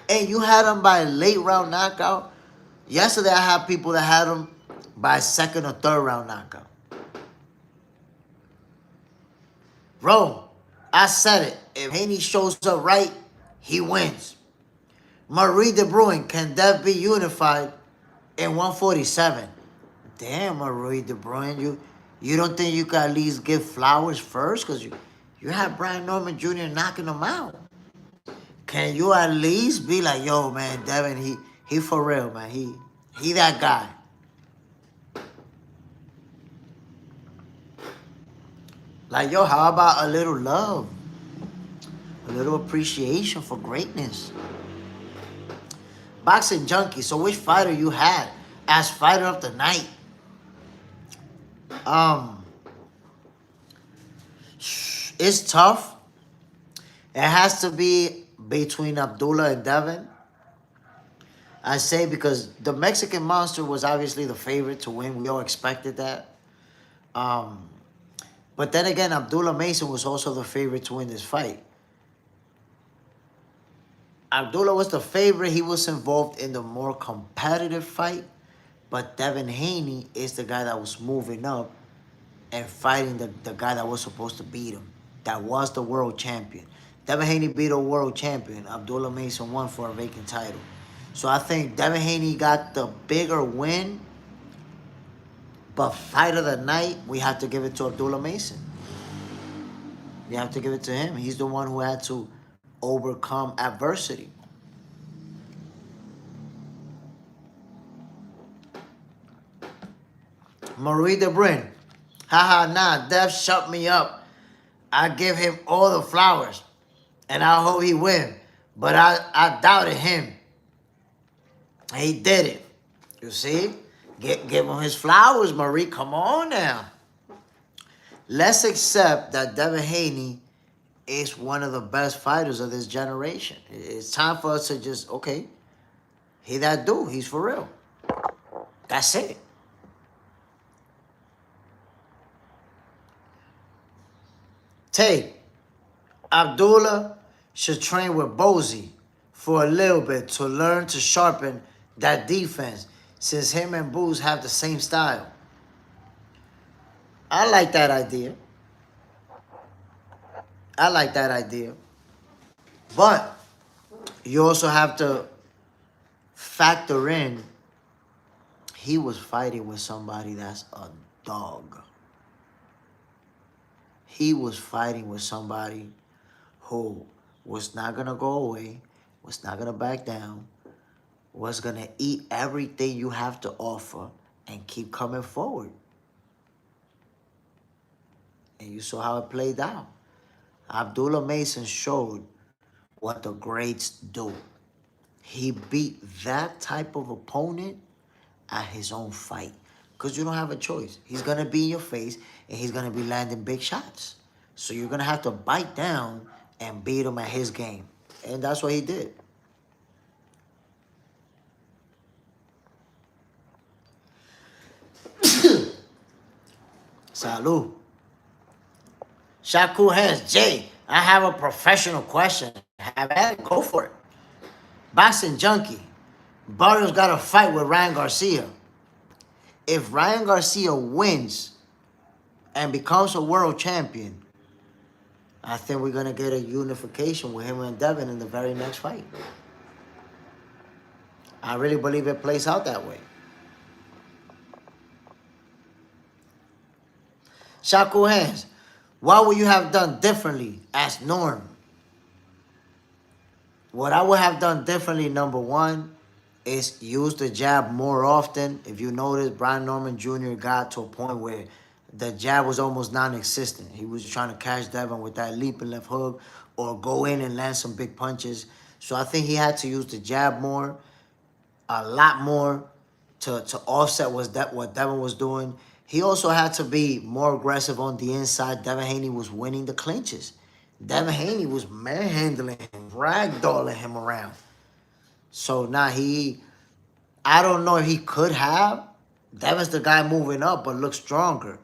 And you had him by a late round knockout. Yesterday, I had people that had him by a 2nd or 3rd round knockout. Bro, I said it. If Haney shows up right, he wins. Marie De Bruin, can that be unified in 147? Damn, Marie De Bruin, you don't think you could at least give flowers first? Because you have Brian Norman Jr. knocking him out. Can you at least be like, yo, man, Devin, he for real, man. He that guy. Like, yo, how about a little love? A little appreciation for greatness. Boxing Junkie, so which fighter you had as fighter of the night? It's tough. It has to be between Abdullah and Devin. I say because the Mexican Monster was obviously the favorite to win. We all expected that. But then again, Abdullah Mason was also the favorite to win this fight. Abdullah was the favorite. He was involved in the more competitive fight. But Devin Haney is the guy that was moving up and fighting the guy that was supposed to beat him. That was the world champion. Devin Haney beat a world champion. Abdullah Mason won for a vacant title. So I think Devin Haney got the bigger win. But fight of the night, we have to give it to Abdullah Mason. We have to give it to him. He's the one who had to overcome adversity. Marie De Bruin. Haha, nah, Dev shut me up. I give him all the flowers. And I hope he win. But I doubted him. He did it. You see? Give him his flowers, Marie. Come on now. Let's accept that Devin Haney is one of the best fighters of this generation. It's time for us to just, okay, he that dude. He's for real. That's it. Tay, Abdullah should train with Bozy for a little bit to learn to sharpen that defense since him and Booz have the same style. I like that idea. I like that idea. But you also have to factor in he was fighting with somebody that's a dog. He was fighting with somebody who was not going to go away, was not going to back down, was going to eat everything you have to offer and keep coming forward. And you saw how it played out. Abdullah Mason showed what the greats do. He beat that type of opponent at his own fight. Because you don't have a choice. He's going to be in your face, and he's going to be landing big shots. So you're going to have to bite down and beat him at his game. And that's what he did. Salud. Shaku Hands. Jay, I have a professional question. Have at it. Go for it. Boxing Junkie. Barrios got a fight with Ryan Garcia. If Ryan Garcia wins and becomes a world champion, I think we're going to get a unification with him and Devin in the very next fight. I really believe it plays out that way. Shaku Hands, what would you have done differently as Norm? What I would have done differently, number one, is use the jab more often. If you notice, Brian Norman Jr. got to a point where the jab was almost non-existent. He was trying to catch Devin with that leaping left hook or go in and land some big punches. So I think he had to use the jab more, a lot more, to offset what Devin was doing. He also had to be more aggressive on the inside. Devin Haney was winning the clinches. Devin Haney was manhandling him, ragdolling him around. So now I don't know if he could have. Devin's the guy moving up but looks stronger.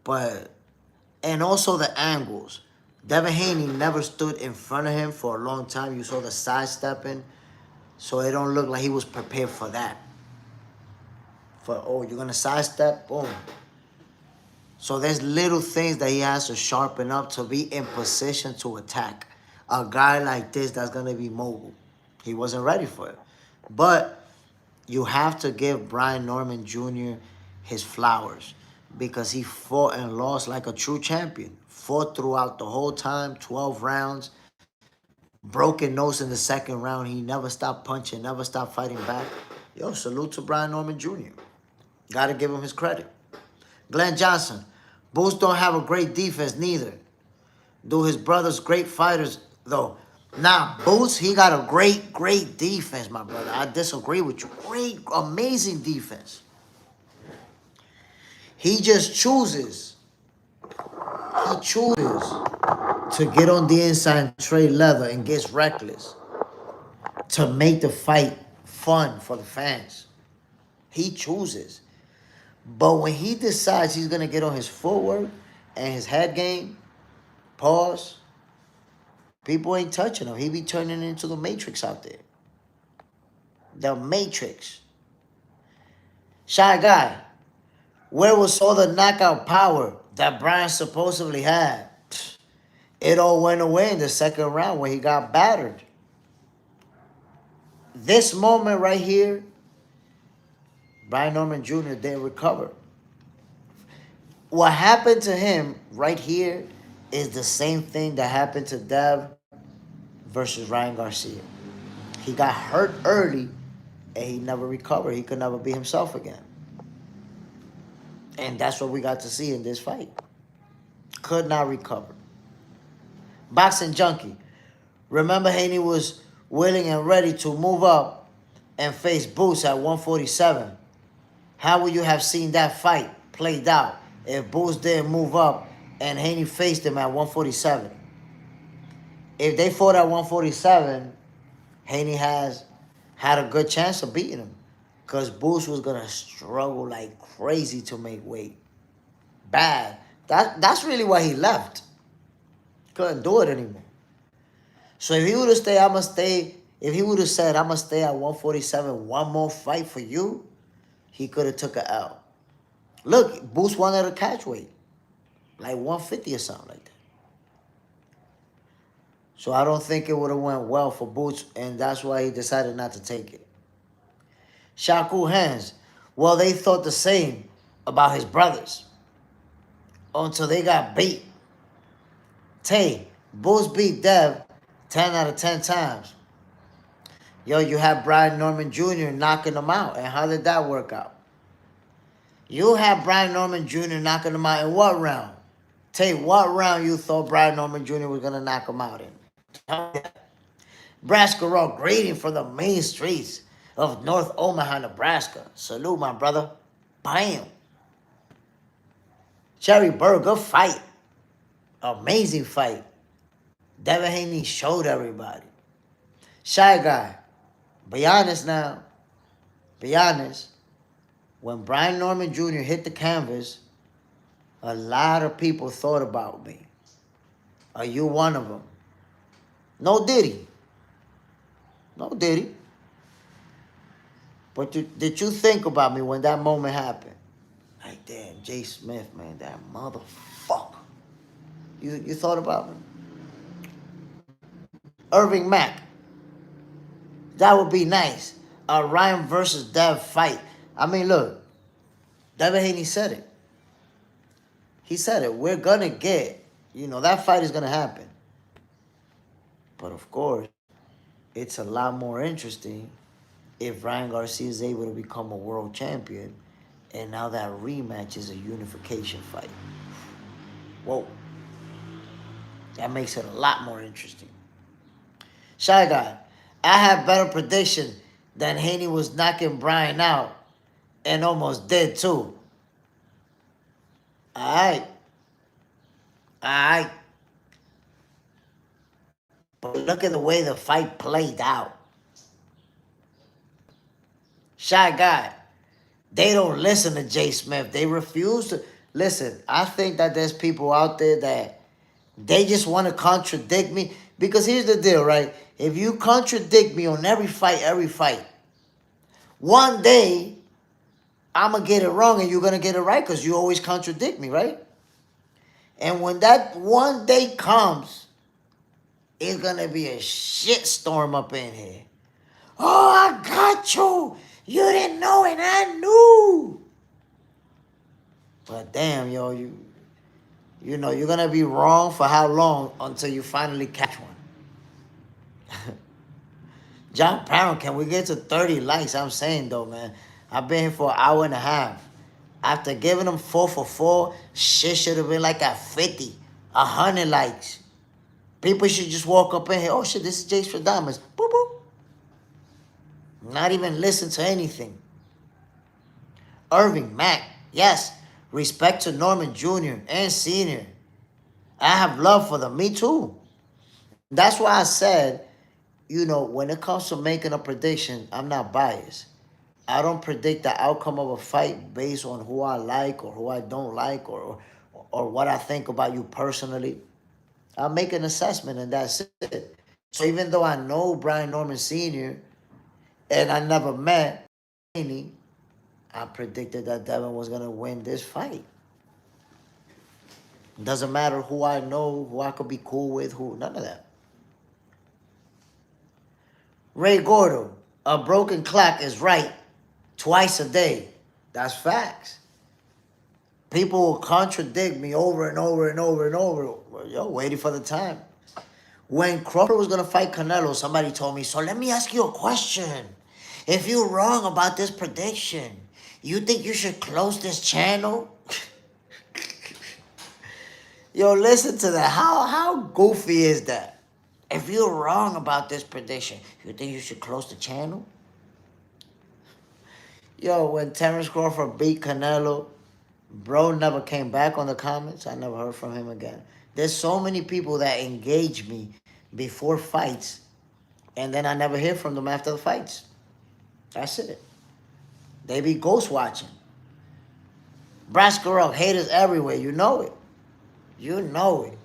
And also the angles. Devin Haney never stood in front of him for a long time. You saw the sidestepping. So it don't look like he was prepared for that. Oh, you're going to sidestep? Boom. So there's little things that he has to sharpen up to be in position to attack. A guy like this that's going to be mobile. He wasn't ready for it. But you have to give Brian Norman Jr. his flowers because he fought and lost like a true champion. Fought throughout the whole time, 12 rounds. Broken nose in the second round. He never stopped punching, never stopped fighting back. Yo, salute to Brian Norman Jr. Got to give him his credit. Glenn Johnson. Bulls don't have a great defense neither. Do his brothers great fighters, though? Nah, Boots, he got a great defense, my brother. I disagree with you. Great, amazing defense. He just chooses. He chooses to get on the inside and trade leather and gets reckless to make the fight fun for the fans. He chooses. But when he decides he's going to get on his footwork and his head game, pause, people ain't touching him. He be turning into the Matrix out there. The Matrix. Shy Guy, where was all the knockout power that Brian supposedly had? It all went away in the second round when he got battered. This moment right here, Brian Norman Jr. didn't recover. What happened to him right here is the same thing that happened to Dev versus Ryan Garcia. He got hurt early and he never recovered. He could never be himself again. And that's what we got to see in this fight. Could not recover. Boxing Junkie. Remember Haney was willing and ready to move up and face Boots at 147. How would you have seen that fight played out if Boots didn't move up and Haney faced him at 147? If they fought at 147, Haney had a good chance of beating him because Boots was going to struggle like crazy to make weight. Bad. That's really why he left. Couldn't do it anymore. So if he would have stayed, I'm going to stay. If he would have said, I'm going to stay at 147, one more fight for you, he could have took a L. Look, Boots wanted a catch weight. Like 150 or something like that. So I don't think it would have went well for Boots, and that's why he decided not to take it. Shaku Hands. Well, they thought the same about his brothers until they got beat. Tay, Boots beat Dev 10 out of 10 times. Yo, you have Brian Norman Jr. knocking him out. And how did that work out? You had Brian Norman Jr. knocking him out in what round? Tay, what round you thought Brian Norman Jr. was going to knock him out in? Nebraska Raw grading from the main streets of North Omaha, Nebraska. Salute, my brother. Bam. Cherry Burr, good fight. Amazing fight. Devin Haney showed everybody. Shy Guy. Be honest now. Be honest. When Brian Norman Jr. hit the canvas, a lot of people thought about me. Are you one of them? No Diddy. No Diddy. But did you think about me when that moment happened? Like, damn, JSmiff, man, that motherfucker. You thought about me? Irving Mack. That would be nice. A Ryan versus Dev fight. I mean, look. Devin Haney said it. He said it. We're going to get, that fight is going to happen. But, of course, it's a lot more interesting if Ryan Garcia is able to become a world champion. And now that rematch is a unification fight. Whoa. That makes it a lot more interesting. Shy Guy. I had better prediction than Haney was knocking Brian out and almost did too. All right. But look at the way the fight played out. Shy Guy. They don't listen to JSmiff. They refuse to listen. I think that there's people out there that they just want to contradict me. Because here's the deal, right? If you contradict me on every fight, one day, I'm going to get it wrong and you're going to get it right because you always contradict me, right? And when that one day comes, it's going to be a shitstorm up in here. Oh, I got you. You didn't know and I knew. But damn, yo, you know, you're going to be wrong for how long until you finally catch one? John Brown, can we get to 30 likes? I'm saying, though, man. I've been here for an hour and a half. After giving them 4 for 4, shit should have been like at 50, 100 likes. People should just walk up in here. Oh, shit, this is JSmiff Diamonds. Boop, boop. Not even listen to anything. Irving, Mac, yes. Respect to Norman Jr. and Sr. I have love for them. Me too. That's why I said, you know, when it comes to making a prediction, I'm not biased. I don't predict the outcome of a fight based on who I like or who I don't like or what I think about you personally. I make an assessment and that's it. So even though I know Brian Norman Sr. and I never met Haney, I predicted that Devin was going to win this fight. Doesn't matter who I know, who I could be cool with, none of that. Ray Gordo, a broken clock is right twice a day. That's facts. People will contradict me over and over and over and over. Yo, waiting for the time. When Crawford was going to fight Canelo, somebody told me, so let me ask you a question. If you're wrong about this prediction, you think you should close this channel? Yo, listen to that. How goofy is that? If you're wrong about this prediction, you think you should close the channel? Yo, when Terence Crawford beat Canelo, bro never came back on the comments. I never heard from him again. There's so many people that engage me before fights, and then I never hear from them after the fights. That's it. They be ghost watching. Brasker up, haters everywhere. You know it. You know it.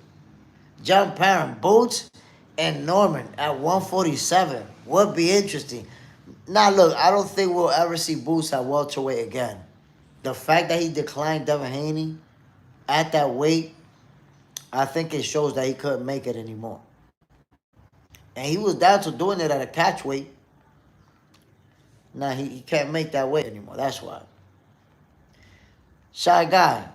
John Parent, Boots, and Norman at 147 would be interesting. Now, look, I don't think we'll ever see Boots at welterweight again. The fact that he declined Devin Haney at that weight, I think it shows that he couldn't make it anymore. And he was down to doing it at a catch weight. Now, he can't make that weight anymore. That's why. Shy Guy.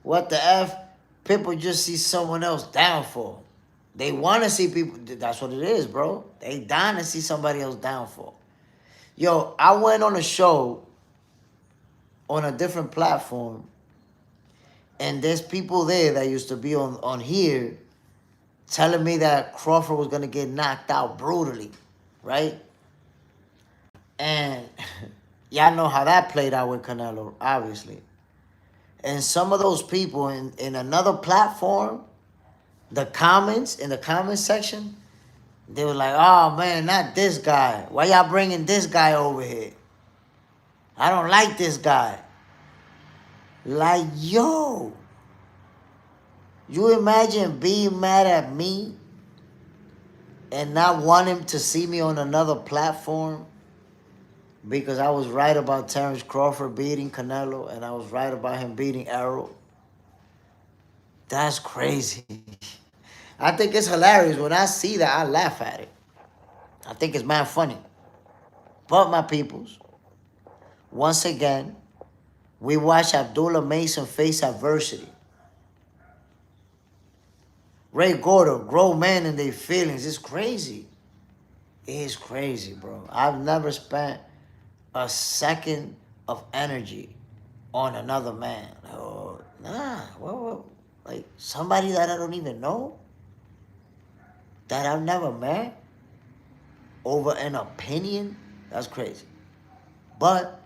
What the F? People just see someone else downfall. They want to see people. That's what it is, bro. They dying to see somebody else downfall. Yo, I went on a show on a different platform, and there's people there that used to be on here telling me that Crawford was going to get knocked out brutally, right? And y'all know how that played out with Canelo, obviously. And some of those people in another platform, in the comment section, they were like, oh, man, not this guy. Why y'all bringing this guy over here? I don't like this guy. Like, yo, you imagine being mad at me and not wanting to see me on another platform because I was right about Terence Crawford beating Canelo and I was right about him beating Errol? That's crazy. I think it's hilarious. When I see that, I laugh at it. I think it's mad funny. But my peoples, once again, we watch Abdullah Mason face adversity. Ray Gordo, grown man in their feelings. It's crazy. It's crazy, bro. I've never spent a second of energy on another man. Oh, nah. Well, like somebody that I don't even know, that I've never met, over an opinion. That's crazy. But,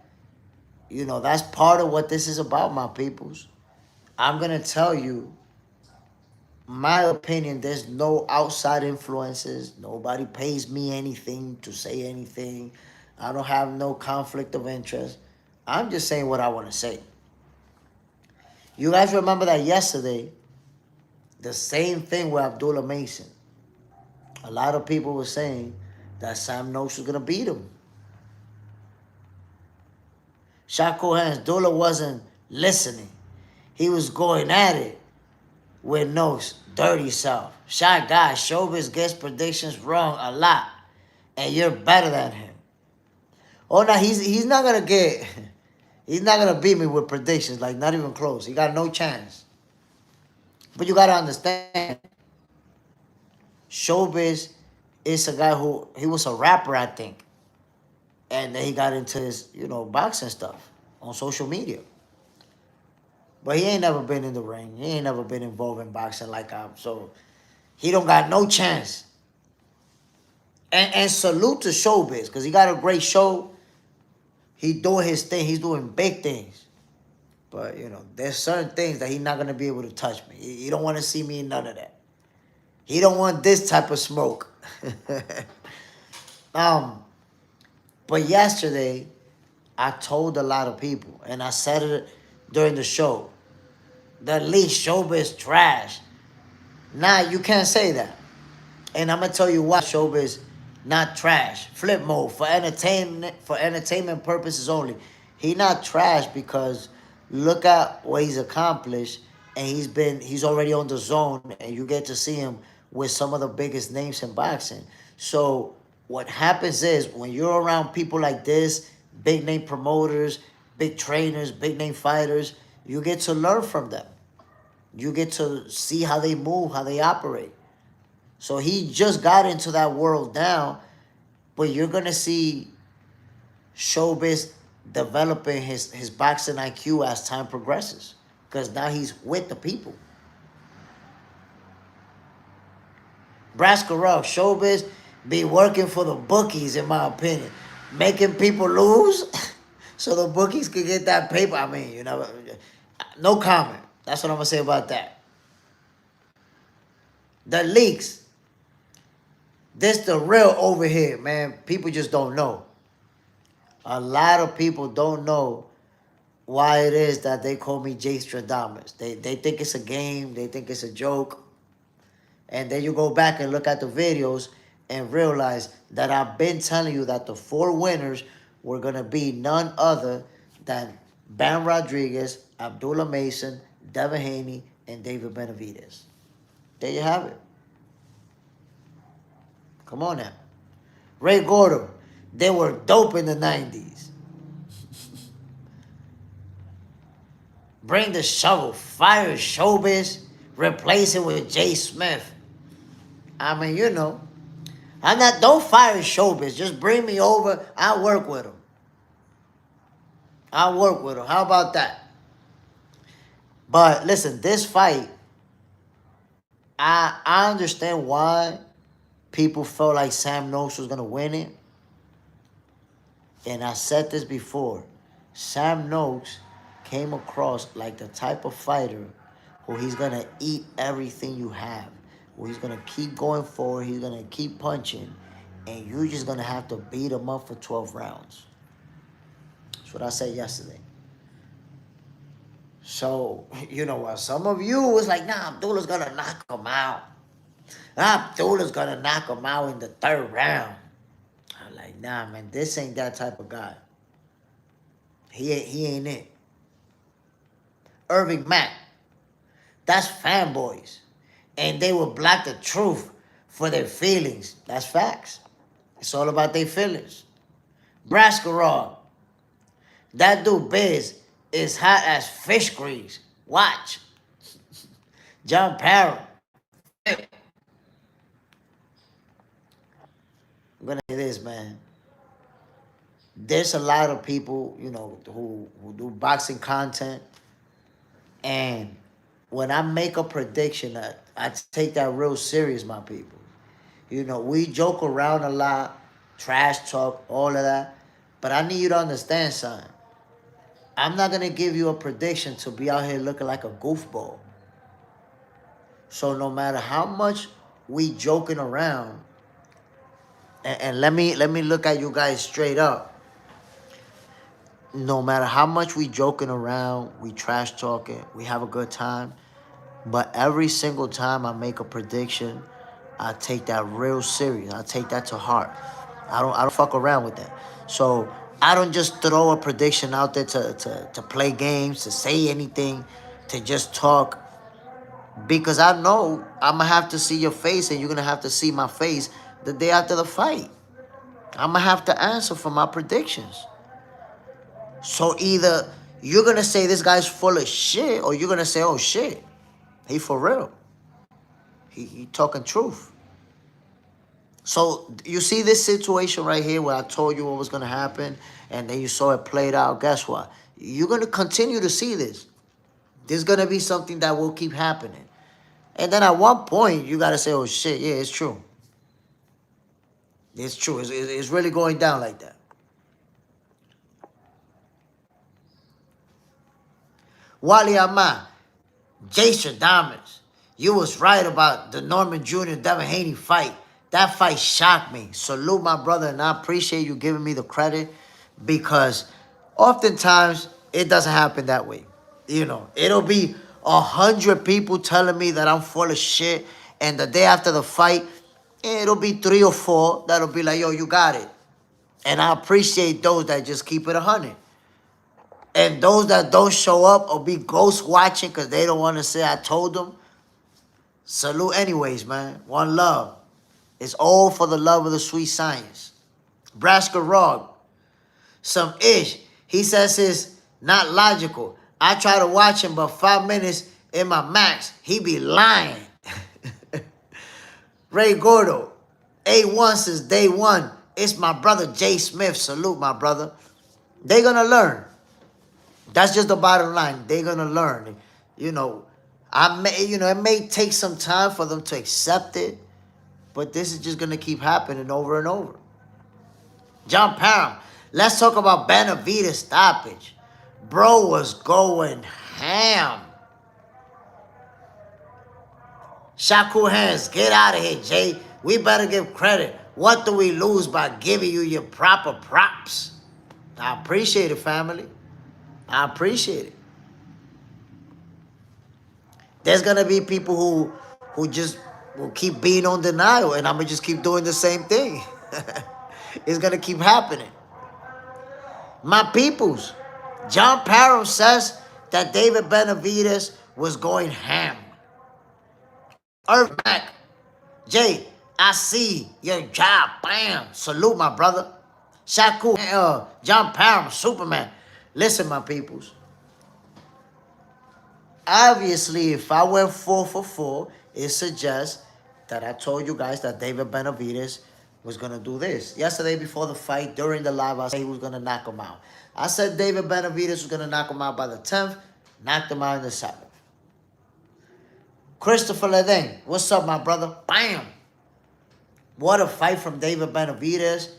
you know, that's part of what this is about, my peoples. I'm going to tell you my opinion. There's no outside influences. Nobody pays me anything to say anything. I don't have no conflict of interest. I'm just saying what I want to say. You guys remember that yesterday, the same thing with Abdullah Mason. A lot of people were saying that Sam Noakes was going to beat him. Shako Hands, Abdullah wasn't listening. he was going at it with no dirty self. Shy guy, Showbiz gets predictions wrong a lot, and you're better than him. Oh no, he's not gonna get. He's not gonna beat me with predictions, like not even close. He got no chance. But you gotta understand, Showbiz is a guy who he was a rapper, I think, and then he got into his boxing stuff on social media. But he ain't never been in the ring. He ain't never been involved in boxing like I. So he don't got no chance. And salute to Showbiz, because he got a great show. He doing his thing. He's doing big things. But, there's certain things that he's not going to be able to touch me. He don't want to see me in none of that. He don't want this type of smoke. But yesterday, I told a lot of people, and I said it during the show, the least Showbiz trash. Nah, you can't say that. And I'm going to tell you why Showbiz not trash. Flip mode for entertainment purposes only. He not trash because look at what he's accomplished, and he's already on the zone, and you get to see him with some of the biggest names in boxing. So what happens is when you're around people like this, big name promoters, big trainers, big name fighters, you get to learn from them. You get to see how they move, how they operate. So he just got into that world now, but you're going to see Showbiz developing his boxing IQ as time progresses, because now he's with the people. Braskarov, Showbiz be working for the bookies, in my opinion, making people lose so the bookies can get that paper. I mean, no comment. That's what I'm going to say about that. The leaks. This the real over here, man. People just don't know. A lot of people don't know why it is that they call me JSmiff. They think it's a game. They think it's a joke. And then you go back and look at the videos and realize that I've been telling you that the 4 winners were going to be none other than Bam Rodriguez, Abdullah Mason, Devin Haney, and David Benavidez. There you have it. Come on now. Ray Gordo, they were dope in the 90s. Bring the shovel. Fire Showbiz. Replace it with JSmiff. I mean, don't fire Showbiz. Just bring me over. I'll work with him. How about that? But listen, this fight, I understand why people felt like Sam Noakes was going to win it. And I said this before. Sam Noakes came across like the type of fighter who he's going to eat everything you have. Who he's going to keep going forward. He's going to keep punching. And you're just going to have to beat him up for 12 rounds. That's what I said yesterday. So, what? Some of you was like, nah, Abdullah's going to knock him out. Abdullah's going to knock him out in the 3rd round. I'm like, nah, man, this ain't that type of guy. He ain't it. Irving Mack. That's fanboys. And they will block the truth for their feelings. That's facts. It's all about their feelings. Braskarov. That dude Biz is hot as fish grease. Watch. John Parrott. I'm going to say this, man. There's a lot of people, who do boxing content. And when I make a prediction, I take that real serious, my people. We joke around a lot, trash talk, all of that. But I need you to understand something. I'm not going to give you a prediction to be out here looking like a goofball. So no matter how much we joking around, and let me look at you guys straight up. No matter how much we joking around, we trash talking, we have a good time. But every single time I make a prediction, I take that real serious. I take that to heart. I don't fuck around with that. So I don't just throw a prediction out there to play games, to say anything. to just talk, because I know I'm going to have to see your face and you're going to have to see my face the day after the fight. I'm going to have to answer for my predictions. So either you're going to say this guy's full of shit, or you're going to say, oh shit, he for real. He talking truth. So you see this situation right here where I told you what was going to happen, and then you saw it played out. Guess what? You're going to continue to see this. There's going to be something that will keep happening. And then at one point, you got to say, oh shit, yeah, it's true. It's true. It's really going down like that. Wally Ahmad, Jason Diamonds, you was right about the Norman Jr. Devin Haney fight. That fight shocked me. Salute my brother, and I appreciate you giving me the credit, because oftentimes it doesn't happen that way. You know, it'll be 100 people telling me that I'm full of shit, and the day after the fight, it'll be 3 or 4 that'll be like, yo, you got it. And I appreciate those that just keep it 100. And those that don't show up or be ghost watching because they don't want to say I told them, salute anyways, man. One love. It's all for the love of the sweet science. Braska Rog, some ish. He says it's not logical. I try to watch him, but 5 minutes in my max, he be lying. Ray Gordo, A1 since day one. It's my brother JSmiff. Salute, my brother. They're going to learn. That's just the bottom line. They're going to learn. You know, it may take some time for them to accept it, but this is just going to keep happening over and over. John Parham, let's talk about Benavidez stoppage. Bro was going ham. Shakur Hands, get out of here, Jay. We better give credit. What do we lose by giving you your proper props? I appreciate it, family. I appreciate it. There's going to be people who just will keep being on denial, and I'm going to just keep doing the same thing. It's going to keep happening. My peoples, John Parham says that David Benavidez was going ham. Irv Mack, Jay, I see your job. Bam. Salute, my brother. Shakur, John Parham, Superman. Listen, my peoples. Obviously, if I went 4 for 4, it suggests that I told you guys that David Benavidez was going to do this. Yesterday, before the fight, during the live, I said he was going to knock him out. I said David Benavidez was going to knock him out by the 10th, knocked him out in the 7th. Christopher Ledeng, what's up, my brother? Bam! What a fight from David Benavidez.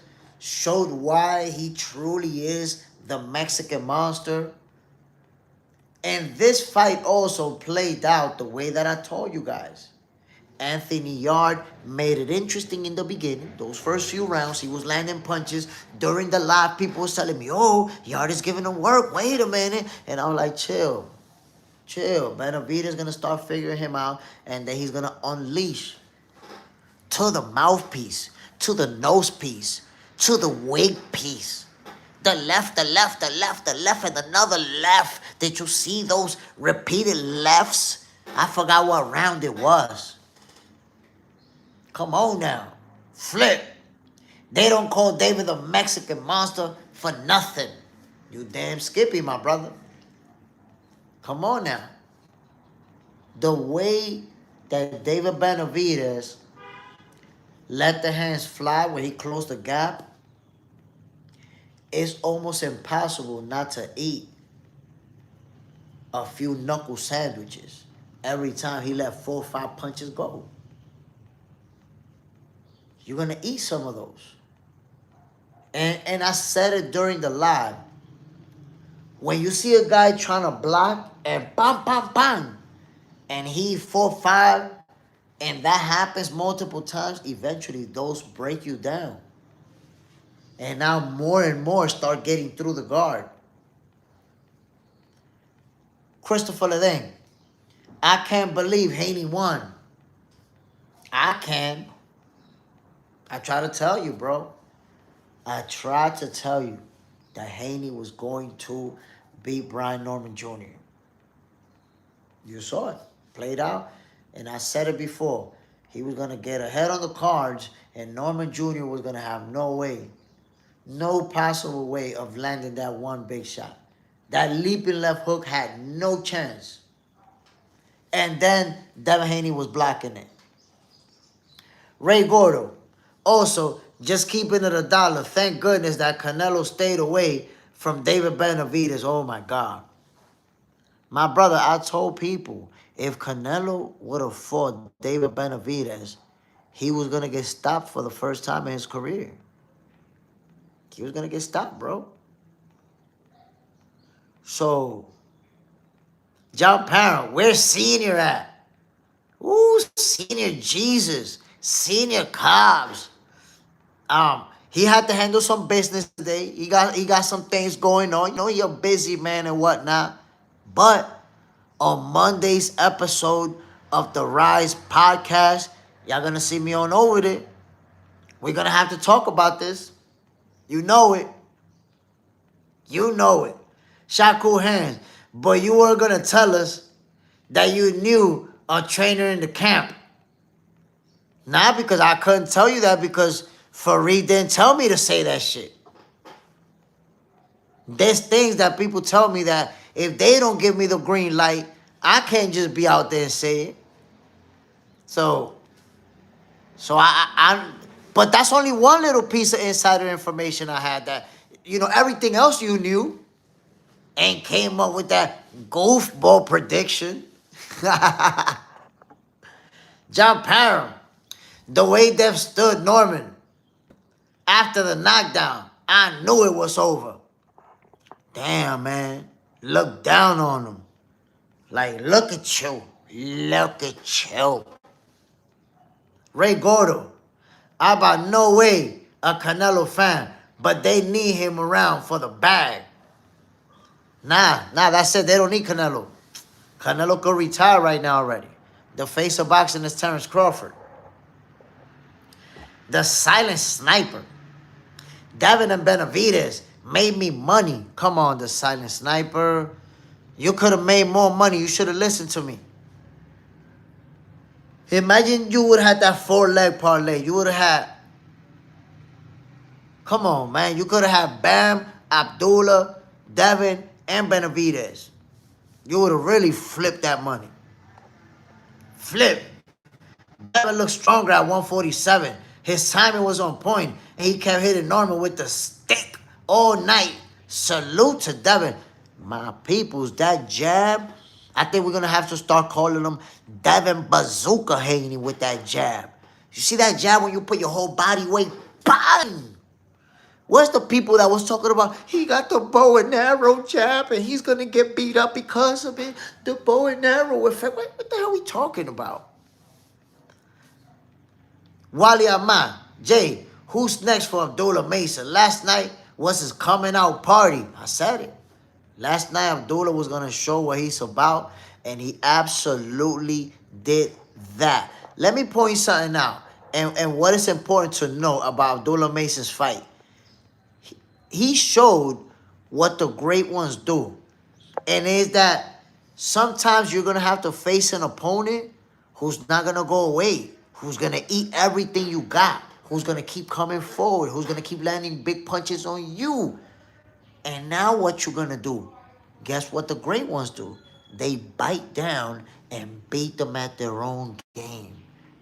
Showed why he truly is the Mexican monster. And this fight also played out the way that I told you guys. Anthony Yarde made it interesting in the beginning. Those first few rounds, he was landing punches. During the live, people were telling me, oh, Yarde is giving him work. Wait a minute. And I'm like, chill. Chill. Benavidez going to start figuring him out. And then he's going to unleash to the mouthpiece, to the nose piece, to the wig piece. The left, the left, the left, the left, and another left. Did you see those repeated lefts? I forgot what round it was. Come on now. Flip. They don't call David the Mexican monster for nothing. You damn Skippy, my brother. Come on now. The way that David Benavidez let the hands fly when he closed the gap, it's almost impossible not to eat a few knuckle sandwiches every time he let 4 or 5 punches go. You're going to eat some of those. And I said it during the live. When you see a guy trying to block and bam, bam, bam, and he 4-5, and that happens multiple times, eventually those break you down. And now more and more start getting through the guard. Christopher Ledeng, I can't believe Haney won. I can. I try to tell you, bro. I tried to tell you that Haney was going to beat Brian Norman Jr. You saw it. Played out. And I said it before. He was going to get ahead on the cards, and Norman Jr. was going to have no way, no possible way of landing that one big shot. That leaping left hook had no chance. And then Devin Haney was blocking it. Ray Gordo. Also, just keeping it $1. Thank goodness that Canelo stayed away from David Benavidez. Oh, my God. My brother, I told people, if Canelo would have fought David Benavidez, he was going to get stopped for the first time in his career. He was going to get stopped, bro. So, John Parent, where's Senior at? Ooh, Senior Jesus. Senior Cobbs. He had to handle some business today. He got some things going on. You know, he's a busy man and whatnot. But on Monday's episode of the Rise podcast, y'all gonna see me on over there. We're gonna have to talk about this. You know it. You know it. Shot cool hands. But you were gonna tell us that you knew a trainer in the camp. Not because I couldn't tell you that, because Fareed didn't tell me to say that shit. There's things that people tell me that if they don't give me the green light, I can't just be out there and say it. So but that's only one little piece of insider information I had, that, you know, everything else you knew and came up with that goofball prediction. John Parham, the way Dev stood Norman after the knockdown, I knew it was over. Damn, man. Look down on him. Like, look at you. Look at you. Ray Gordo, I by no way a Canelo fan, but they need him around for the bag. Nah, that's it. They don't need Canelo. Canelo could retire right now already. The face of boxing is Terrence Crawford. The silent sniper. Devin and Benavidez made me money. Come on, the silent sniper. You could have made more money. You should have listened to me. Imagine you would have had that 4-leg parlay. You would have had... Come on, man. You could have had Bam, Abdullah, Devin, and Benavidez. You would have really flipped that money. Flip. Devin looked stronger at 147. His timing was on point, and he kept hitting Norman with the stick all night. Salute to Devin. My peoples, that jab, I think we're going to have to start calling him Devin Bazooka Haney with that jab. You see that jab when you put your whole body weight, bang! Where's the people that was talking about, he got the bow and arrow jab and he's going to get beat up because of it? The bow and arrow effect. What the hell are we talking about? Wally Ahmad, Jay, who's next for Abdullah Mason? Last night was his coming out party. I said it. Last night Abdullah was going to show what he's about, and he absolutely did that. Let me point something out, and what is important to know about Abdullah Mason's fight. He showed what the great ones do, and is that sometimes you're going to have to face an opponent who's not going to go away, who's going to eat everything you got, who's going to keep coming forward, who's going to keep landing big punches on you. And now what you're going to do? Guess what the great ones do? They bite down and beat them at their own game.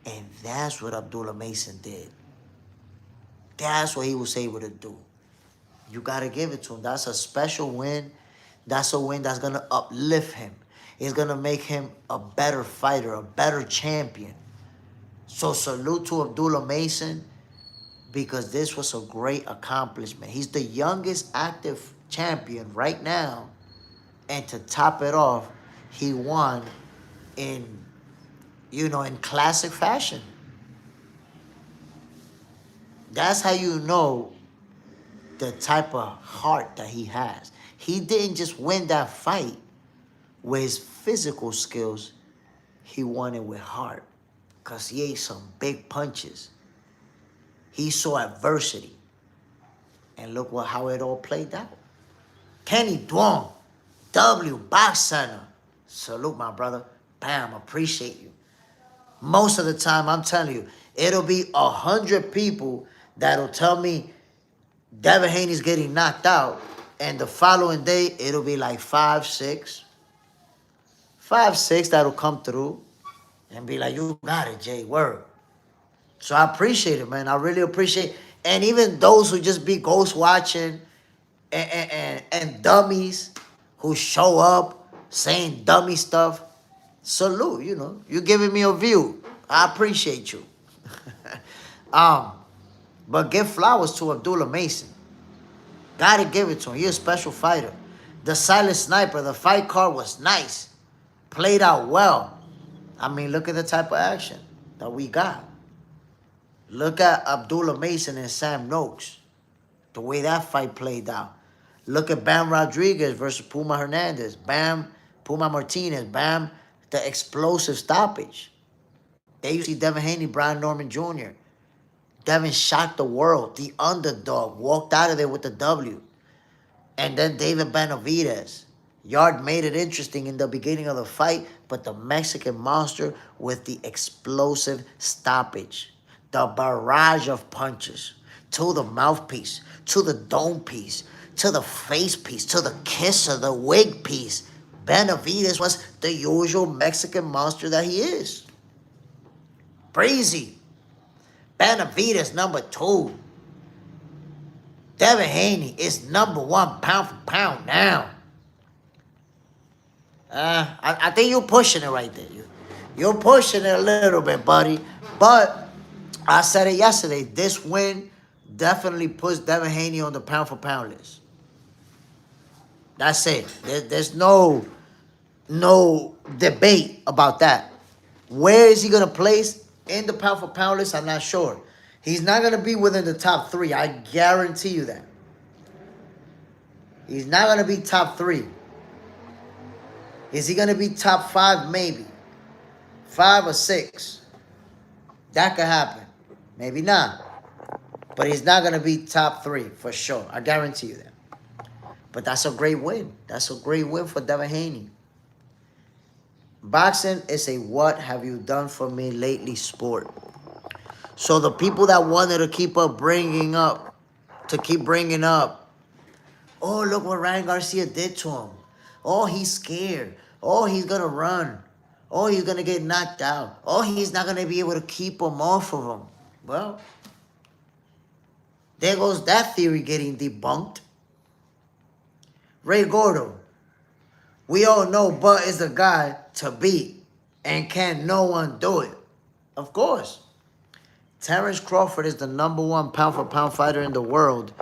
And that's what Abdullah Mason did. That's what he was able to do. You got to give it to him. That's a special win. That's a win that's going to uplift him. It's going to make him a better fighter, a better champion. So salute to Abdullah Mason, because this was a great accomplishment. He's the youngest active champion right now. And to top it off, he won in classic fashion. That's how you know the type of heart that he has. He didn't just win that fight with his physical skills. He won it with heart, because he ate some big punches. He saw adversity. And look how it all played out. Kenny Duong, W, Box Center. Salute, my brother. Bam, appreciate you. Most of the time, I'm telling you, it'll be 100 people that'll tell me Devin Haney's getting knocked out, and the following day, it'll be like 5, 6. 5, 6 that'll come through and be like, you got it, Jay, word. So I appreciate it, man. I really appreciate it. And even those who just be ghost watching and dummies who show up saying dummy stuff, salute, you know. You giving me a view. I appreciate you. But give flowers to Abdullah Mason. Gotta give it to him. He's a special fighter. The silent sniper, the fight card was nice. Played out well. I mean, look at the type of action that we got. Look at Abdullah Mason and Sam Noakes. The way that fight played out. Look at Bam Rodriguez versus Puma Hernandez. Bam, Puma Martinez. Bam, the explosive stoppage. There you see Devin Haney, Brian Norman Jr. Devin shocked the world. The underdog walked out of there with the W. And then David Benavidez. Yard made it interesting in the beginning of the fight, but the Mexican monster with the explosive stoppage. The barrage of punches to the mouthpiece, to the dome piece, to the face piece, to the kisser, the wig piece. Benavidez was the usual Mexican monster that he is. Breezy. Benavidez number 2. Devin Haney is number 1 pound for pound now. I think you're pushing it right there. You're pushing it a little bit, buddy. But I said it yesterday. This win definitely puts Devin Haney on the pound for pound list. That's it. There's no debate about that. Where is he going to place in the pound for pound list? I'm not sure. He's not going to be within the top 3. I guarantee you that. He's not going to be top 3. Is he going to be top 5? Maybe. 5 or 6. That could happen. Maybe not. But he's not going to be top 3 for sure. I guarantee you that. But that's a great win. That's a great win for Devin Haney. Boxing is a what have you done for me lately sport. So the people that wanted to keep bringing up, oh, look what Ryan Garcia did to him. Oh, he's scared. Oh, he's going to run. Oh, he's going to get knocked out. Oh, he's not going to be able to keep him off of him. Well, there goes that theory getting debunked. Ray Gordo. We all know Bud is the guy to beat. And can no one do it? Of course. Terrence Crawford is the number 1 pound for pound fighter in the world.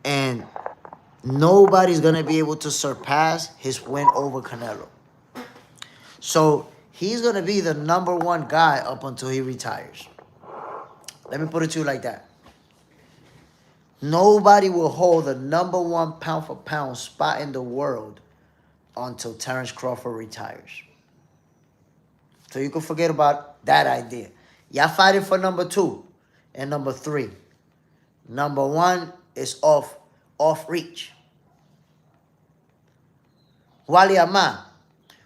And nobody's going to be able to surpass his win over Canelo. So he's going to be the number 1 guy up until he retires. Let me put it to you like that. Nobody will hold the number 1 pound for pound spot in the world until Terrence Crawford retires. So you can forget about that idea. Y'all fighting for number 2 and number 3. Number 1 is off reach. Wally Ahmad.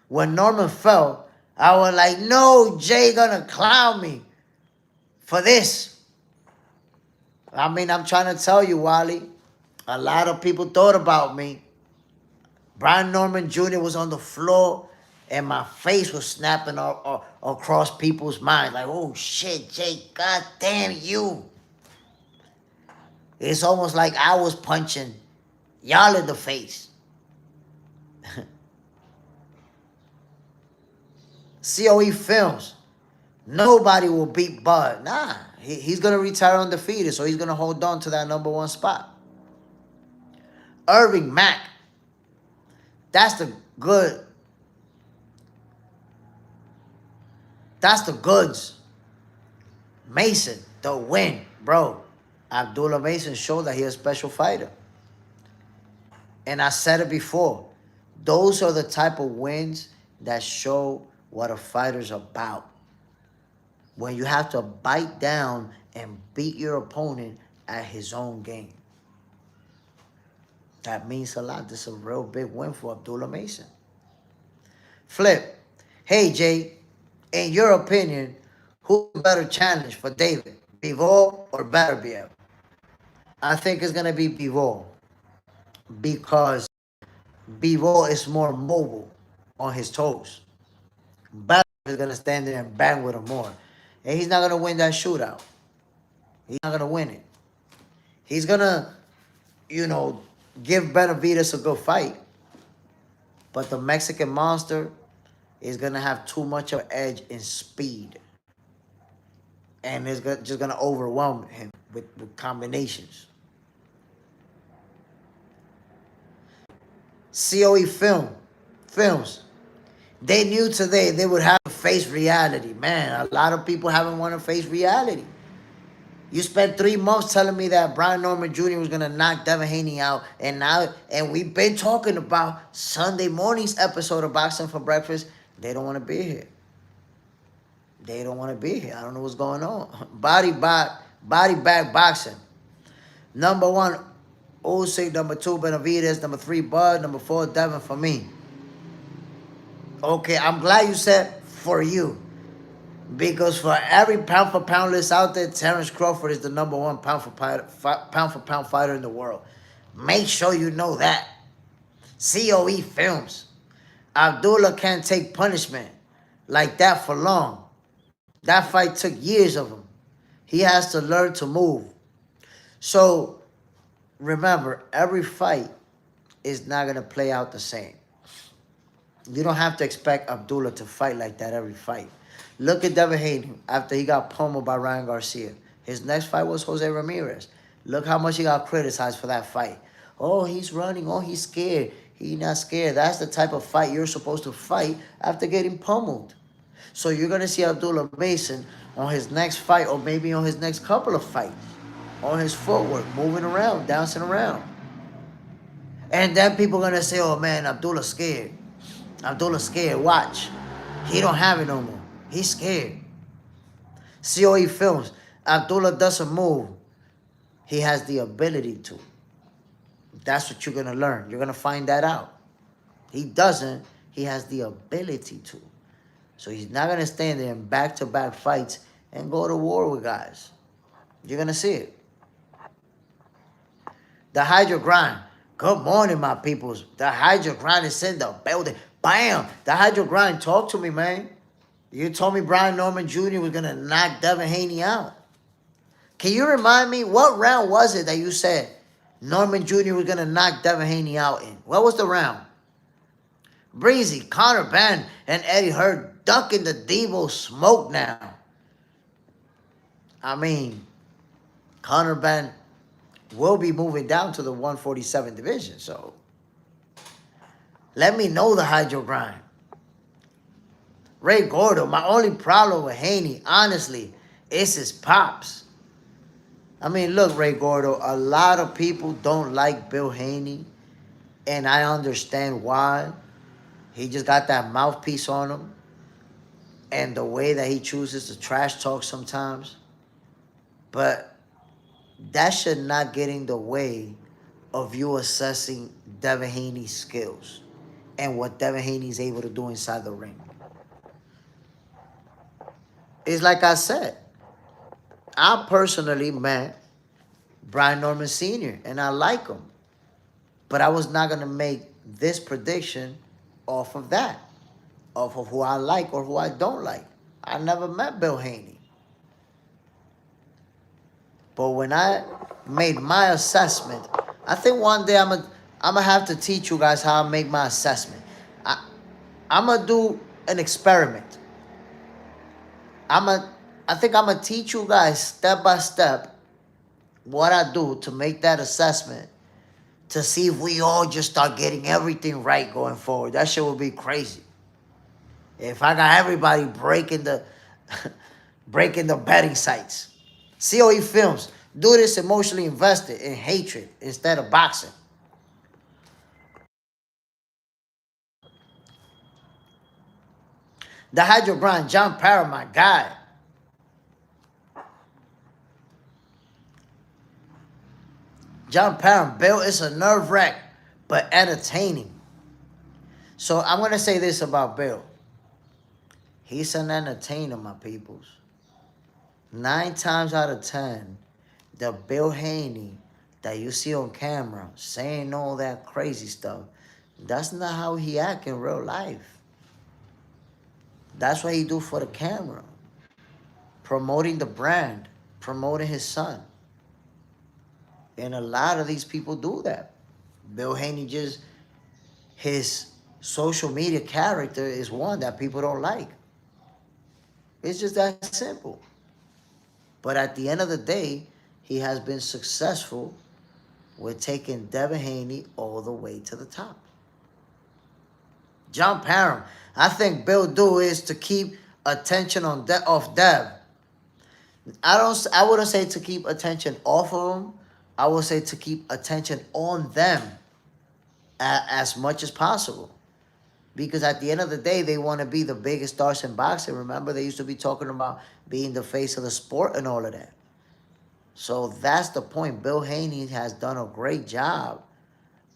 When Norman fell, I was like, no, Jay gonna clown me for this. I mean, I'm trying to tell you, Wally, a lot of people thought about me. Brian Norman Jr. was on the floor, and my face was snapping across people's minds. Like, oh, shit, Jay, goddamn you. It's almost like I was punching y'all in the face. COE Films. Nobody will beat Bud. Nah, he's going to retire undefeated, so he's going to hold on to that number 1 spot. Irving Mack. That's the good. That's the goods. Mason, the win, bro. Abdullah Mason showed that he's a special fighter. And I said it before. Those are the type of wins that show what a fighter's about. When you have to bite down and beat your opponent at his own game. That means a lot. This is a real big win for Abdullah Mason. Flip. Hey, Jay, in your opinion, who's a better challenge for David, Bivol or Beterbiev? I think it's going to be Bivol because Bivol is more mobile on his toes. Beterbiev is going to stand there and bang with him more. And he's not going to win that shootout. He's not going to win it. He's going to, give Benavidez a good fight. But the Mexican monster is going to have too much of an edge in speed. And it's just going to overwhelm him with combinations. COE films. They knew today they would have to face reality. Man, a lot of people haven't want to face reality. You spent 3 months telling me that Brian Norman Jr. was going to knock Devin Haney out. And we've been talking about Sunday morning's episode of Boxing for Breakfast. They don't want to be here. They don't want to be here. I don't know what's going on. Body bag boxing. Number 1, Usyk. Number 2, Benavidez. Number 3, Bud. Number 4, Devin for me. Okay, I'm glad you said for you. Because for every pound-for-pound list out there, Terrence Crawford is the number 1 pound-for-pound fighter in the world. Make sure you know that. COE films. Abdullah can't take punishment like that for long. That fight took years of him. He has to learn to move. So, remember, every fight is not going to play out the same. You don't have to expect Abdullah to fight like that every fight. Look at Devin Haney after he got pummeled by Ryan Garcia. His next fight was Jose Ramirez. Look how much he got criticized for that fight. Oh, he's running. Oh, he's scared. He's not scared. That's the type of fight you're supposed to fight after getting pummeled. So you're going to see Abdullah Mason on his next fight or maybe on his next couple of fights. On his footwork, moving around, dancing around. And then people are going to say, oh, man, Abdullah's scared. Abdullah's scared. Watch. He don't have it no more. He's scared. COE films. Abdullah doesn't move. He has the ability to. That's what you're going to learn. You're going to find that out. He doesn't. He has the ability to. So he's not going to stand there in back-to-back fights and go to war with guys. You're going to see it. The Hydro Grind. Good morning, my peoples. The Hydro Grind is in the building. Bam! The Hydro Grind. Talk to me, man. You told me Brian Norman Jr. was going to knock Devin Haney out. Can you remind me, what round was it that you said Norman Jr. was going to knock Devin Haney out in? What was the round? Breezy, Conor Benn, and Eddie Hearn ducking the Devo smoke now. I mean, Conor Benn will be moving down to the 147 division, so let me know the Hydro Grind. Ray Gordo, my only problem with Haney, honestly, is his pops. I mean, look, Ray Gordo, a lot of people don't like Bill Haney, and I understand why. He just got that mouthpiece on him, and the way that he chooses to trash talk sometimes. But that should not get in the way of you assessing Devin Haney's skills and what Devin Haney is able to do inside the ring. It's like I said, I personally met Brian Norman Sr. and I like him. But I was not going to make this prediction off of that, off of who I like or who I don't like. I never met Bill Haney. But when I made my assessment, I think one day I'm gonna have to teach you guys how I make my assessment. I'm going to do an experiment. I think I'm going to teach you guys step by step what I do to make that assessment to see if we all just start getting everything right going forward. That shit would be crazy. If I got everybody breaking the betting sites. COE Films. Do this emotionally invested in hatred instead of boxing. The Hydro Grind, John Parra, my guy. John Parra, Bill is a nerve wrack, but entertaining. So I'm going to say this about Bill. He's an entertainer, my peoples. 9 times out of 10, the Bill Haney that you see on camera saying all that crazy stuff, that's not how he act in real life. That's what he do for the camera. Promoting the brand, promoting his son. And a lot of these people do that. Bill Haney just, his social media character is one that people don't like. It's just that simple. But at the end of the day, he has been successful with taking Devin Haney all the way to the top. John Parham, I think Bill do is to keep attention on off Dev. I wouldn't say to keep attention off of him. I would say to keep attention on them as much as possible. Because at the end of the day, they want to be the biggest stars in boxing. Remember, they used to be talking about being the face of the sport and all of that. So that's the point. Bill Haney has done a great job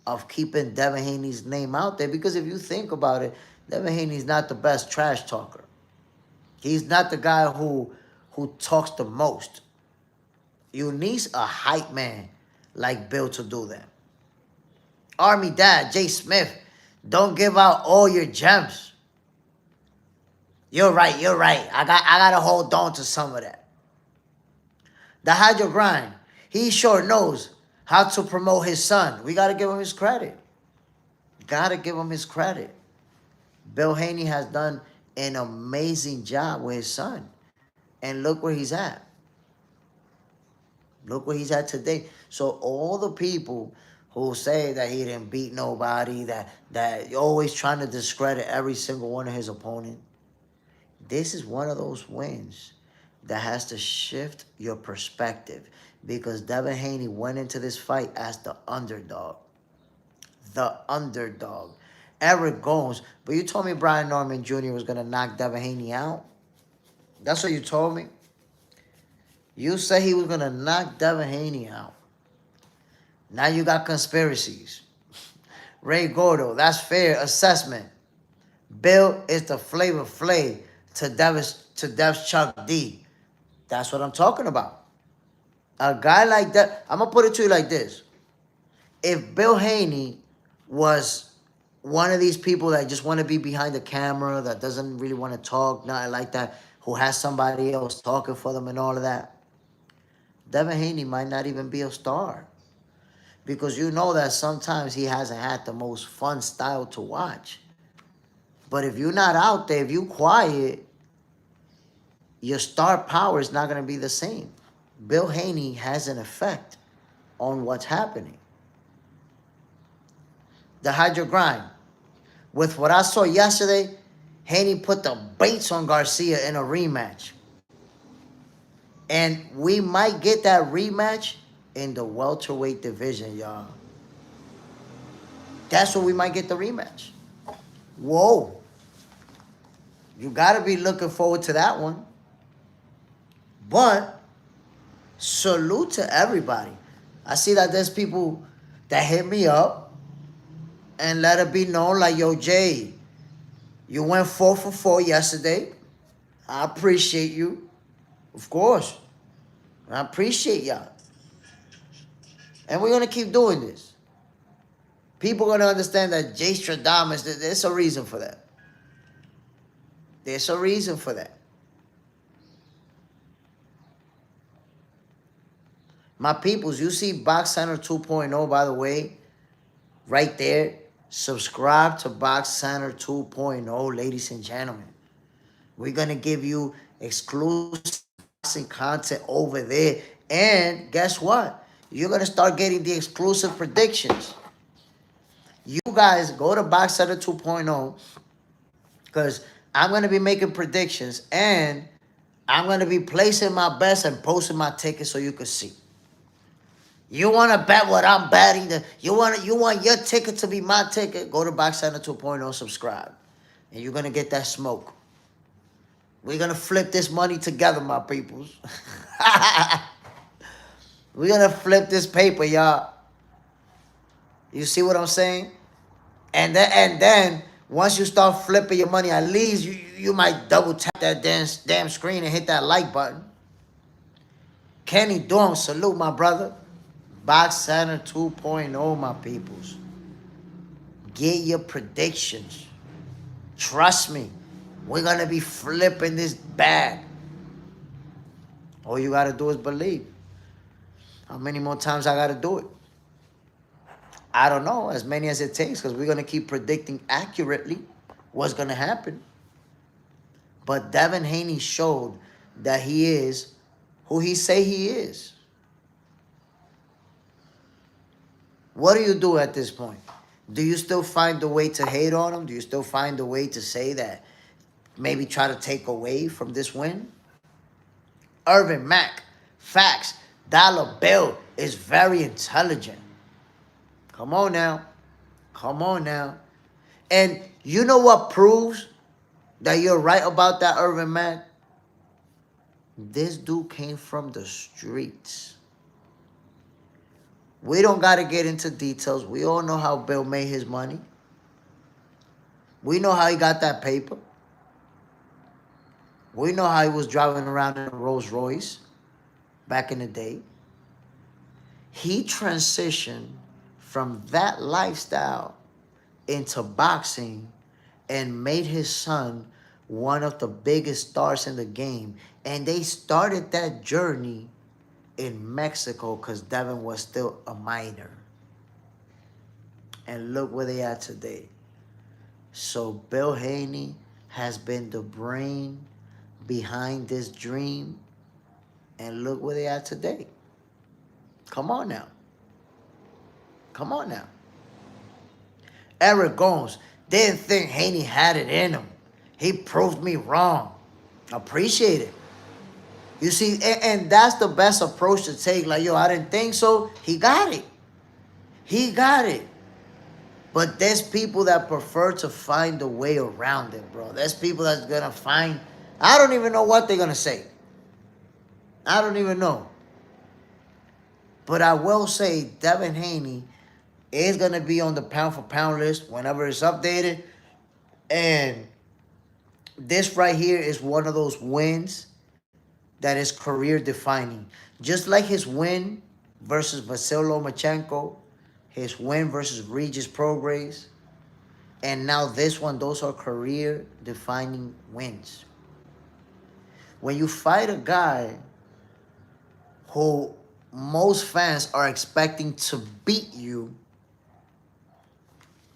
of keeping Devin Haney's name out there. Because if you think about it, Devin Haney's not the best trash talker. He's not the guy who talks the most. You need a hype man like Bill to do that. Army Dad, JSmiff, don't give out all your gems. You're right. I gotta hold on to some of that. The Hydro Grind, he sure knows how to promote his son. We gotta give him his credit. Gotta give him his credit. Bill Haney has done an amazing job with his son. And look where he's at. Look where he's at today. So all the people who say that he didn't beat nobody, that you're always trying to discredit every single one of his opponents, this is one of those wins that has to shift your perspective, because Devin Haney went into this fight as the underdog. The underdog. Eric Gomes, but you told me Brian Norman Jr. was going to knock Devin Haney out? That's what you told me? You said he was going to knock Devin Haney out. Now you got conspiracies. Ray Gordo, that's fair assessment. Bill is the Flavor Flav to Dev's Chuck D. That's what I'm talking about. A guy like that, I'm going to put it to you like this. If Bill Haney was one of these people that just want to be behind the camera, that doesn't really want to talk, nothing like that, who has somebody else talking for them and all of that, Devin Haney might not even be a star. Because you know that sometimes he hasn't had the most fun style to watch. But if you're not out there, if you're quiet, your star power is not going to be the same. Bill Haney has an effect on what's happening. The Hydro Grind. With what I saw yesterday, Haney put the baits on Garcia in a rematch. And we might get that rematch in the welterweight division, y'all. That's where we might get the rematch. Whoa. You got to be looking forward to that one. But salute to everybody. I see that there's people that hit me up and let it be known like, yo, Jay, you went 4 for 4 yesterday. I appreciate you. Of course. I appreciate y'all. And we're going to keep doing this. People are going to understand that Jay Stradamus, there's a reason for that. There's a reason for that. My peoples, you see Box Center 2.0, by the way, right there. Subscribe to Box Center 2.0, ladies and gentlemen. We're going to give you exclusive boxing content over there. And guess what? You're going to start getting the exclusive predictions. You guys go to Box Center 2.0 because I'm going to be making predictions and I'm going to be placing my bets and posting my tickets so you can see. You want to bet what I'm betting? You want your ticket to be my ticket? Go to Box Center 2.0, subscribe. And you're going to get that smoke. We're going to flip this money together, my peoples. We're going to flip this paper, y'all. You see what I'm saying? And then Once you start flipping your money, at least you might double tap that damn screen and hit that like button. Kenny Dorm, salute my brother. Box Center 2.0, my peoples. Get your predictions. Trust me, we're going to be flipping this bag. All you got to do is believe. How many more times I got to do it? I don't know, as many as it takes, because we're going to keep predicting accurately what's going to happen. But Devin Haney showed that he is who he say he is. What do you do at this point? Do you still find a way to hate on him? Do you still find a way to say that maybe try to take away from this win? Irvin Mack, facts. Dollar Bill is very intelligent. Come on now. Come on now. And you know what proves that you're right about that, Irvin Mack? This dude came from the streets. We don't got to get into details. We all know how Bill made his money. We know how he got that paper. We know how he was driving around in a Rolls Royce back in the day. He transitioned from that lifestyle into boxing and made his son one of the biggest stars in the game. And they started that journey in Mexico because Devin was still a minor. And look where they are today. So Bill Haney has been the brain behind this dream. And look where they are today. Come on now. Come on now. Eric Gomes didn't think Haney had it in him. He proved me wrong. Appreciate it. You see, and that's the best approach to take. Like, yo, I didn't think so. He got it. He got it. But there's people that prefer to find a way around it, bro. There's people that's going to find, I don't even know what they're going to say. I don't even know. But I will say Devin Haney is going to be on the pound-for-pound list whenever it's updated. And this right here is one of those wins that is career-defining. Just like his win versus Vasyl Lomachenko, his win versus Regis Prograis, and now this one, those are career-defining wins. When you fight a guy who most fans are expecting to beat you,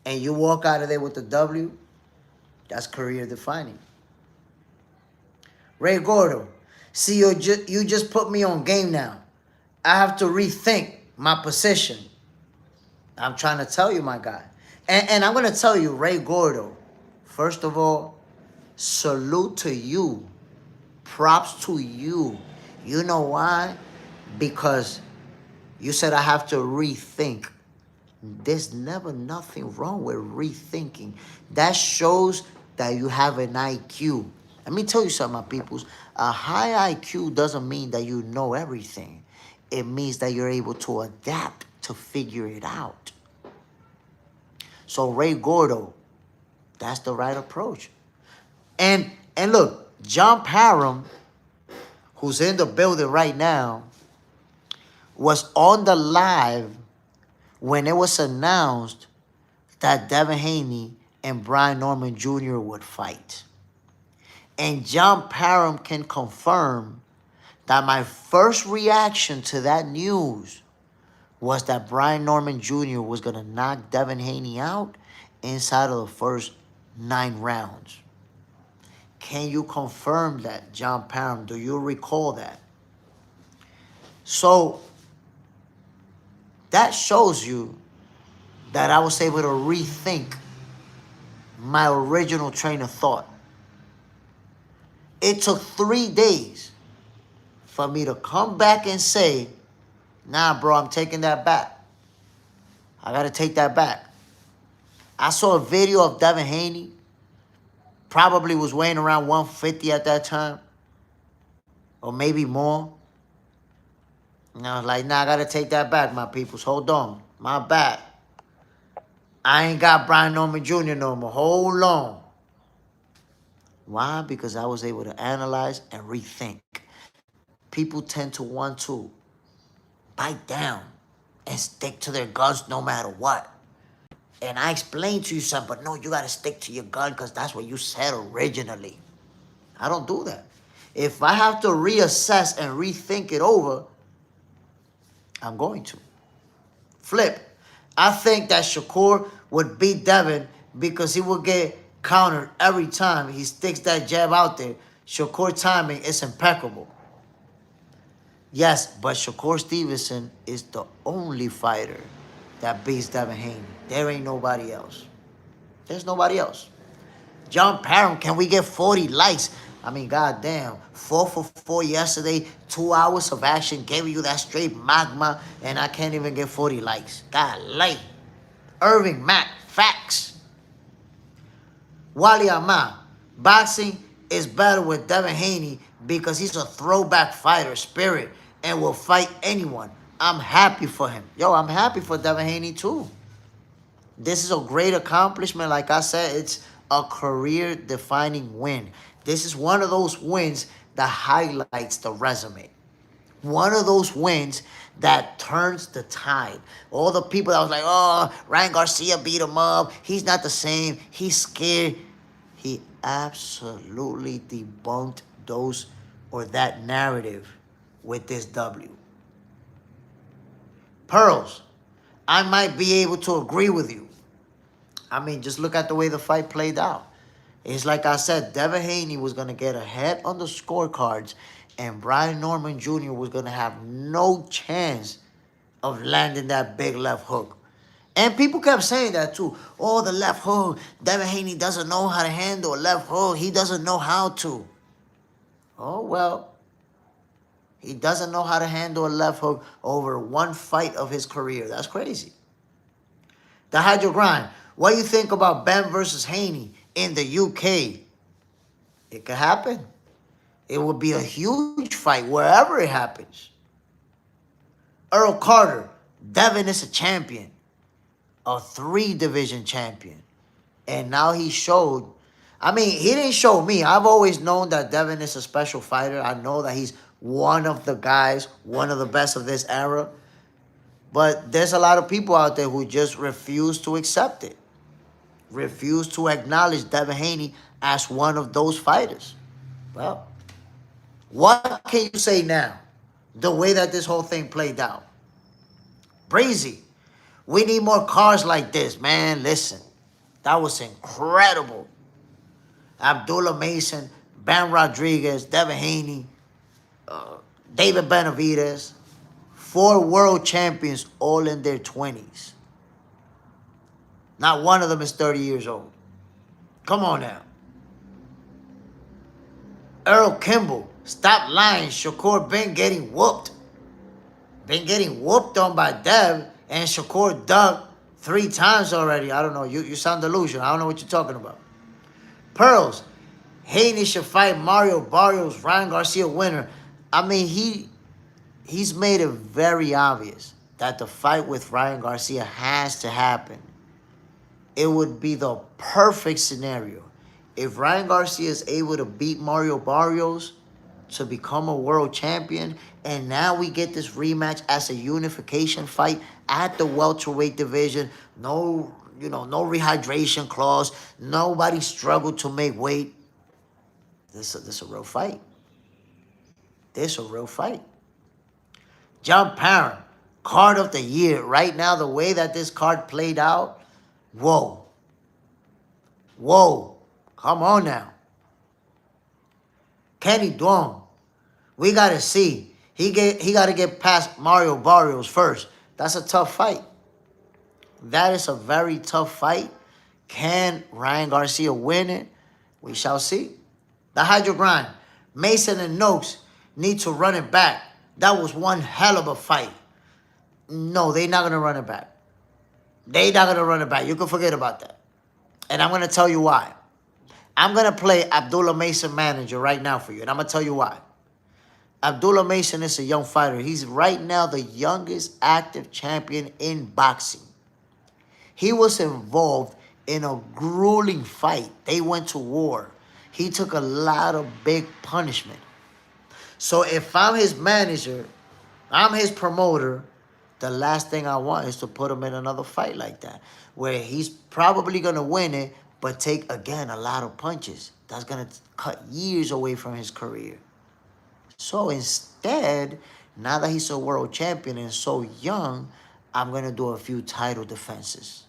and you walk out of there with the W, that's career-defining. Ray Gordo, see, you just put me on game now. I have to rethink my position. I'm trying to tell you, my guy. And I'm going to tell you, Ray Gordo, first of all, salute to you. Props to you. You know why? Because you said I have to rethink. There's never nothing wrong with rethinking. That shows that you have an IQ. Let me tell you something, my peoples. A high IQ doesn't mean that you know everything. It means that you're able to adapt to figure it out. So Ray Gordo, that's the right approach. And look, John Parham, who's in the building right now, was on the live when it was announced that Devin Haney and Brian Norman Jr. would fight. And John Parham can confirm that my first reaction to that news was that Brian Norman Jr. was going to knock Devin Haney out inside of the first 9 rounds. Can you confirm that, John Parham? Do you recall that? So that shows you that I was able to rethink my original train of thought. It took 3 days for me to come back and say, nah, bro, I'm taking that back. I got to take that back. I saw a video of Devin Haney. Probably was weighing around 150 at that time. Or maybe more. And I was like, nah, I got to take that back, my peoples. Hold on. My bad. I ain't got Brian Norman Jr. no more. Hold on. Why? Because I was able to analyze and rethink. People tend to want to bite down and stick to their guns no matter what. And I explained to you something, but no, you got to stick to your gun because that's what you said originally. I don't do that. If I have to reassess and rethink it over, I'm going to. Flip. I think that Shakur would beat Devin because he would get countered every time he sticks that jab out there. Shakur timing is impeccable. Yes, but Shakur Stevenson is the only fighter that beats Devin Haney. There ain't nobody else. There's nobody else. John Parham, can we get 40 likes? I mean, goddamn, 4 for 4 yesterday, 2 hours of action, gave you that straight magma, and I can't even get 40 likes. Golly. Irving Mack, facts. Wally Ahmad, boxing is better with Devin Haney because he's a throwback fighter, spirit, and will fight anyone. I'm happy for him. Yo, I'm happy for Devin Haney too. This is a great accomplishment. Like I said, it's a career-defining win. This is one of those wins that highlights the resume. One of those wins that turns the tide. All the people that was like, oh, Ryan Garcia beat him up. He's not the same. He's scared. He absolutely debunked those or that narrative with this W. Pearls, I might be able to agree with you. I mean, just look at the way the fight played out. It's like I said, Devin Haney was going to get ahead on the scorecards, and Brian Norman Jr. was going to have no chance of landing that big left hook. And people kept saying that too. Oh, the left hook. Devin Haney doesn't know how to handle a left hook. He doesn't know how to. Oh, well. He doesn't know how to handle a left hook over one fight of his career. That's crazy. The Hydro Grind. What do you think about Ben versus Haney in the UK? It could happen. It would be a huge fight wherever it happens. Earl Carter. Devin is a champion. A 3-division champion. And now he showed. I mean, he didn't show me. I've always known that Devin is a special fighter. I know that he's one of the guys, one of the best of this era. But there's a lot of people out there who just refuse to accept it. Refuse to acknowledge Devin Haney as one of those fighters. Well, what can you say now? The way that this whole thing played out. Breezy. We need more cars like this, man. Listen, that was incredible. Abdullah Mason, Ben Rodriguez, Devin Haney, David Benavidez. 4 world champions all in their 20s. Not one of them is 30 years old. Come on now. Earl Kimball, stop lying. Shakur been getting whooped. Been getting whooped on by Dev, and Shakur ducked 3 times already. I don't know. You sound delusional. I don't know what you're talking about. Pearls, Haney should fight Mario Barrios, Ryan Garcia winner. I mean, he's made it very obvious that the fight with Ryan Garcia has to happen. It would be the perfect scenario. If Ryan Garcia is able to beat Mario Barrios to become a world champion, and now we get this rematch as a unification fight at the welterweight division, no rehydration clause, nobody struggled to make weight. This is a real fight. This is a real fight. John Parham, card of the year. Right now, the way that this card played out, whoa. Whoa. Come on now. Kenny Duong, we got to see. He got to get past Mario Barrios first. That's a tough fight. That is a very tough fight. Can Ryan Garcia win it? We shall see. The Hydro Grind. Mason and Noakes need to run it back. That was one hell of a fight. No, they're not going to run it back. They're not going to run it back. You can forget about that. And I'm going to tell you why. I'm going to play Abdullah Mason manager right now for you. And I'm going to tell you why. Abdullah Mason is a young fighter. He's right now the youngest active champion in boxing. He was involved in a grueling fight. They went to war. He took a lot of big punishment. So if I'm his manager, I'm his promoter, the last thing I want is to put him in another fight like that, where he's probably going to win it, but take, again, a lot of punches. That's going to cut years away from his career. So instead, now that he's a world champion and so young, I'm going to do a few title defenses.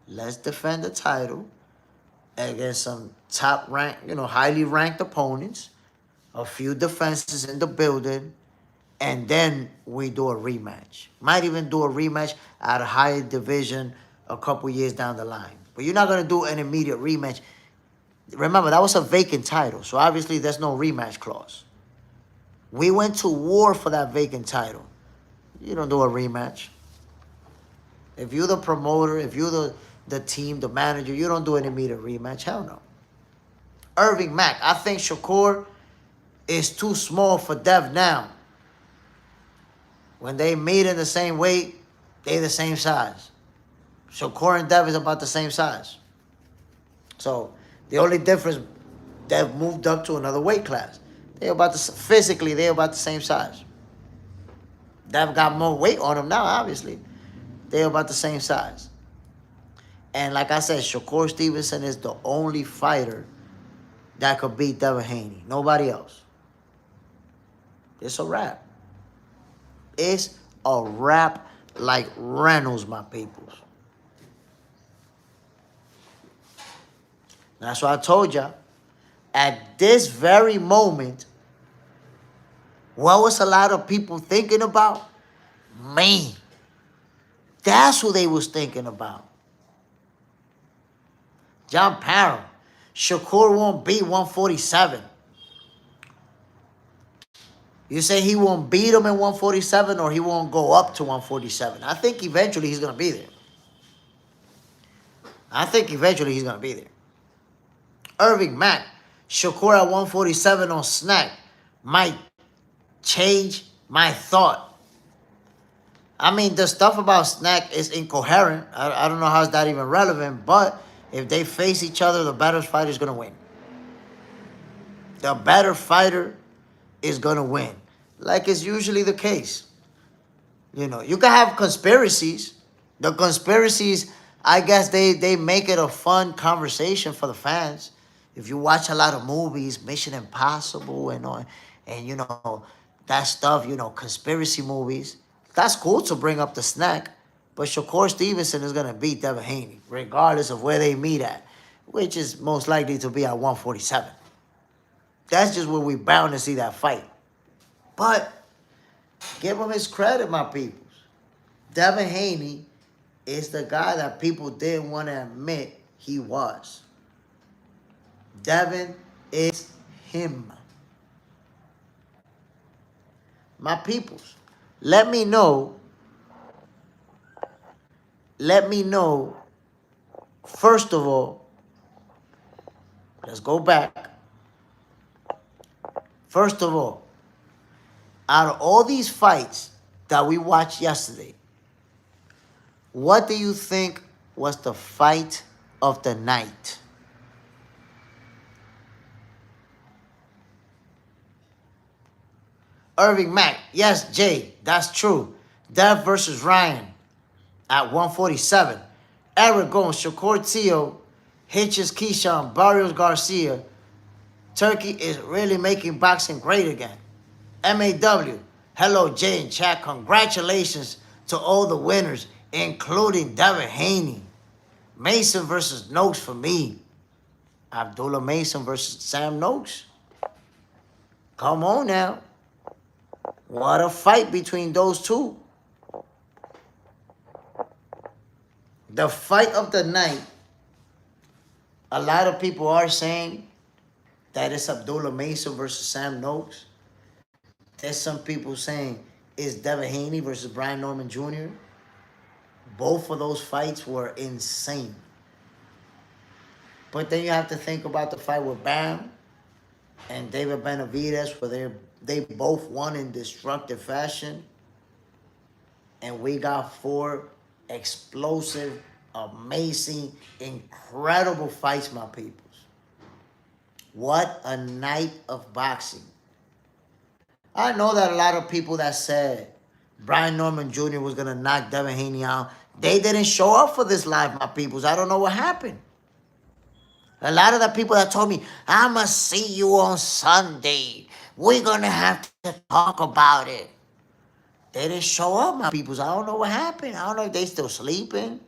Let's defend the title against some top ranked, highly ranked opponents, a few defenses in the building, and then we do a rematch. Might even do a rematch at a higher division a couple years down the line. But you're not going to do an immediate rematch. Remember, that was a vacant title, so obviously there's no rematch clause. We went to war for that vacant title. You don't do a rematch. If you're the promoter, if you're the team, the manager, you don't do an immediate rematch. Hell no. Irving Mack, I think Shakur is too small for Dev now. When they meet in the same weight, they the same size. Shakur and Dev is about the same size. So the only difference, Dev moved up to another weight class. Physically, they're about the same size. Dev got more weight on him now, obviously. They're about the same size. And like I said, Shakur Stevenson is the only fighter that could beat Devin Haney. Nobody else. It's a wrap. It's a wrap like Reynolds, my peoples. That's why I told y'all. At this very moment, what was a lot of people thinking about? Me. That's who they was thinking about. John Parham. Shakur won't beat 147. You say he won't beat him in 147 or he won't go up to 147? I think eventually he's going to be there. Irving Mack. Shakur at 147 on Snack might change my thought. I mean, the stuff about Snack is incoherent. I don't know how is that even relevant, but if they face each other, the better fighter is going to win. The better fighter is going to win. Like it's usually the case. You can have conspiracies. The conspiracies, I guess they make it a fun conversation for the fans. If you watch a lot of movies, Mission Impossible and that stuff, conspiracy movies, that's cool to bring up the Snack. But Shakur Stevenson is going to beat Devin Haney, regardless of where they meet at, which is most likely to be at 147. That's just where we're bound to see that fight. But give him his credit, my peoples. Devin Haney is the guy that people didn't want to admit he was. Devin is him. My peoples, let me know, first of all, let's go back. First of all, out of all these fights that we watched yesterday, what do you think was the fight of the night? Irving Mack. Yes, Jay, that's true. Dev versus Ryan at 147. Eric Gomes, Shakur Teo, Hitches Keyshawn, Barrios Garcia. Turkey is really making boxing great again. MAW. Hello, Jay and chat. Congratulations to all the winners, including Devin Haney. Mason versus Noakes for me. Abdullah Mason versus Sam Noakes. Come on now. What a fight between those two. The fight of the night, a lot of people are saying that it's Abdullah Mason versus Sam Noakes. There's some people saying it's Devin Haney versus Brian Norman Jr. Both of those fights were insane. But then you have to think about the fight with Bam and David Benavidez, where they both won in destructive fashion. And we got 4 explosive, amazing, incredible fights, my peoples. What a night of boxing. I know that a lot of people that said Brian Norman Jr. was going to knock Devin Haney out, they didn't show up for this live, my peoples. I don't know what happened. A lot of the people that told me, I'ma see you on Sunday. We're going to have to talk about it. They didn't show up, my peoples. I don't know what happened. I don't know if they still sleeping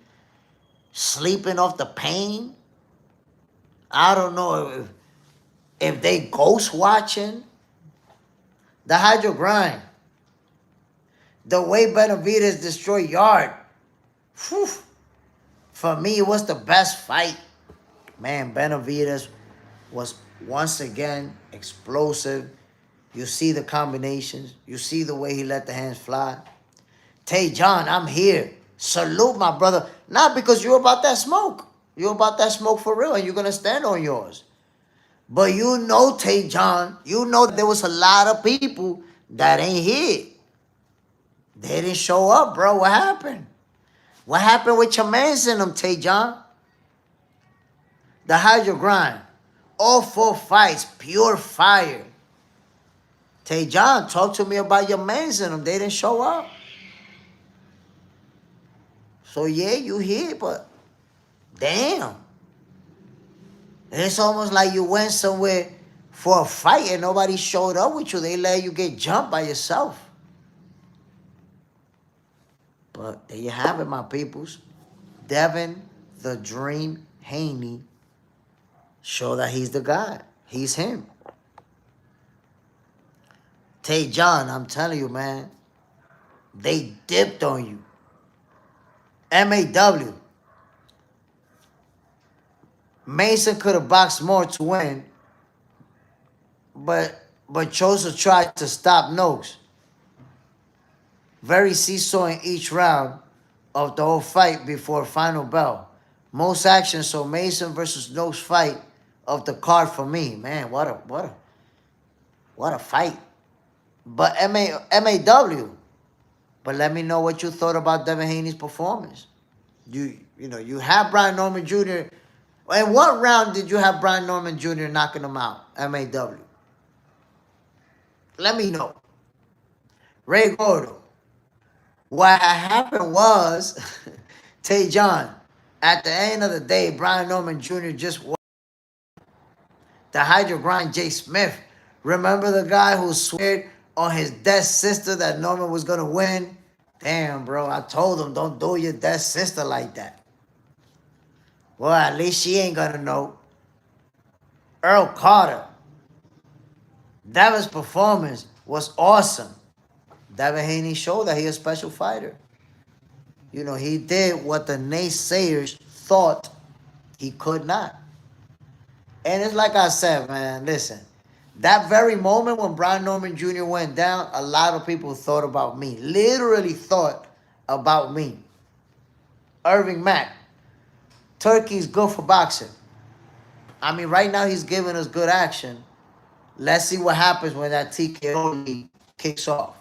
off the pain. I don't know if they ghost watching. The hydro grind. The way Benavidez destroyed Yard. Whew. For me, it was the best fight. Man, Benavidez was once again explosive. You see the combinations. You see the way he let the hands fly. Tay John, I'm here. Salute, my brother. Not because you're about that smoke. You're about that smoke for real, and you're going to stand on yours. But you know, Tay John, you know there was a lot of people that ain't here. They didn't show up, bro. What happened? What happened with your mans in them, Tay John? The hydro grind. All 4 fights, pure fire. Tay John, talk to me about your mans in them. They didn't show up. So, yeah, you here, but damn. It's almost like you went somewhere for a fight and nobody showed up with you. They let you get jumped by yourself. But there you have it, my peoples. Devin, the Dream Haney, show that he's the guy. He's him. Tay John, I'm telling you, man, they dipped on you. MAW. Mason could have boxed more to win, but chose to try to stop Noakes. Very seesaw in each round of the whole fight before final bell. Most action, so Mason versus Noakes fight of the card for me. Man, what a fight. But MAW. But let me know what you thought about Devin Haney's performance. You know, you have Brian Norman Jr. In what round did you have Brian Norman Jr. knocking him out? MAW. Let me know. Ray Gordo. What happened was, Tay John, at the end of the day, Brian Norman Jr. just won. The hydro grind JSmiff. Remember the guy who swore on his dead sister that Norman was going to win? Damn, bro, I told him, don't do your dead sister like that. Well, at least she ain't going to know. Earl Carter. Devin's performance was awesome. Devin Haney showed that he's a special fighter. You know, he did what the naysayers thought he could not. And it's like I said, man, listen. That very moment when Brian Norman Jr. went down, a lot of people thought about me. Literally thought about me. Irving Mack. Turkey's good for boxing. I mean, right now he's giving us good action. Let's see what happens when that TKO league kicks off.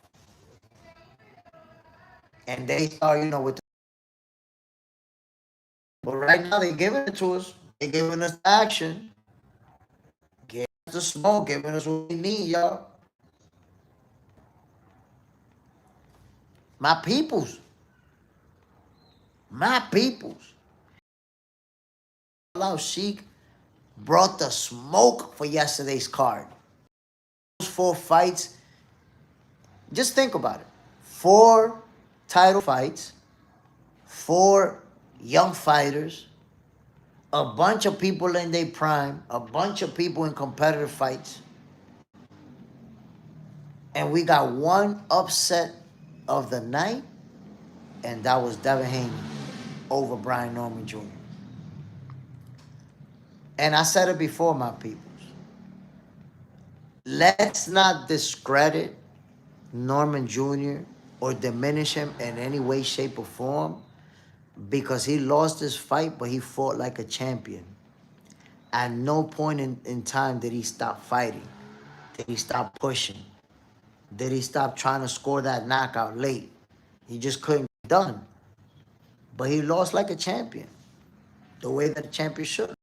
And they start, you know, with the... But right now they're giving it to us. They're giving us action. Giving us the smoke, giving us what we need, y'all. My peoples. My peoples. Allah Sheik brought the smoke for yesterday's card. Those 4 fights, just think about it. 4 title fights, 4 young fighters, a bunch of people in their prime, a bunch of people in competitive fights. And we got one upset of the night, and that was Devin Haney over Brian Norman Jr. And I said it before, my peoples. Let's not discredit Norman Jr. or diminish him in any way, shape, or form because he lost this fight, but he fought like a champion. At no point in time did he stop fighting. Did he stop pushing? Did he stop trying to score that knockout late? He just couldn't get done. But he lost like a champion. the way that the champion should,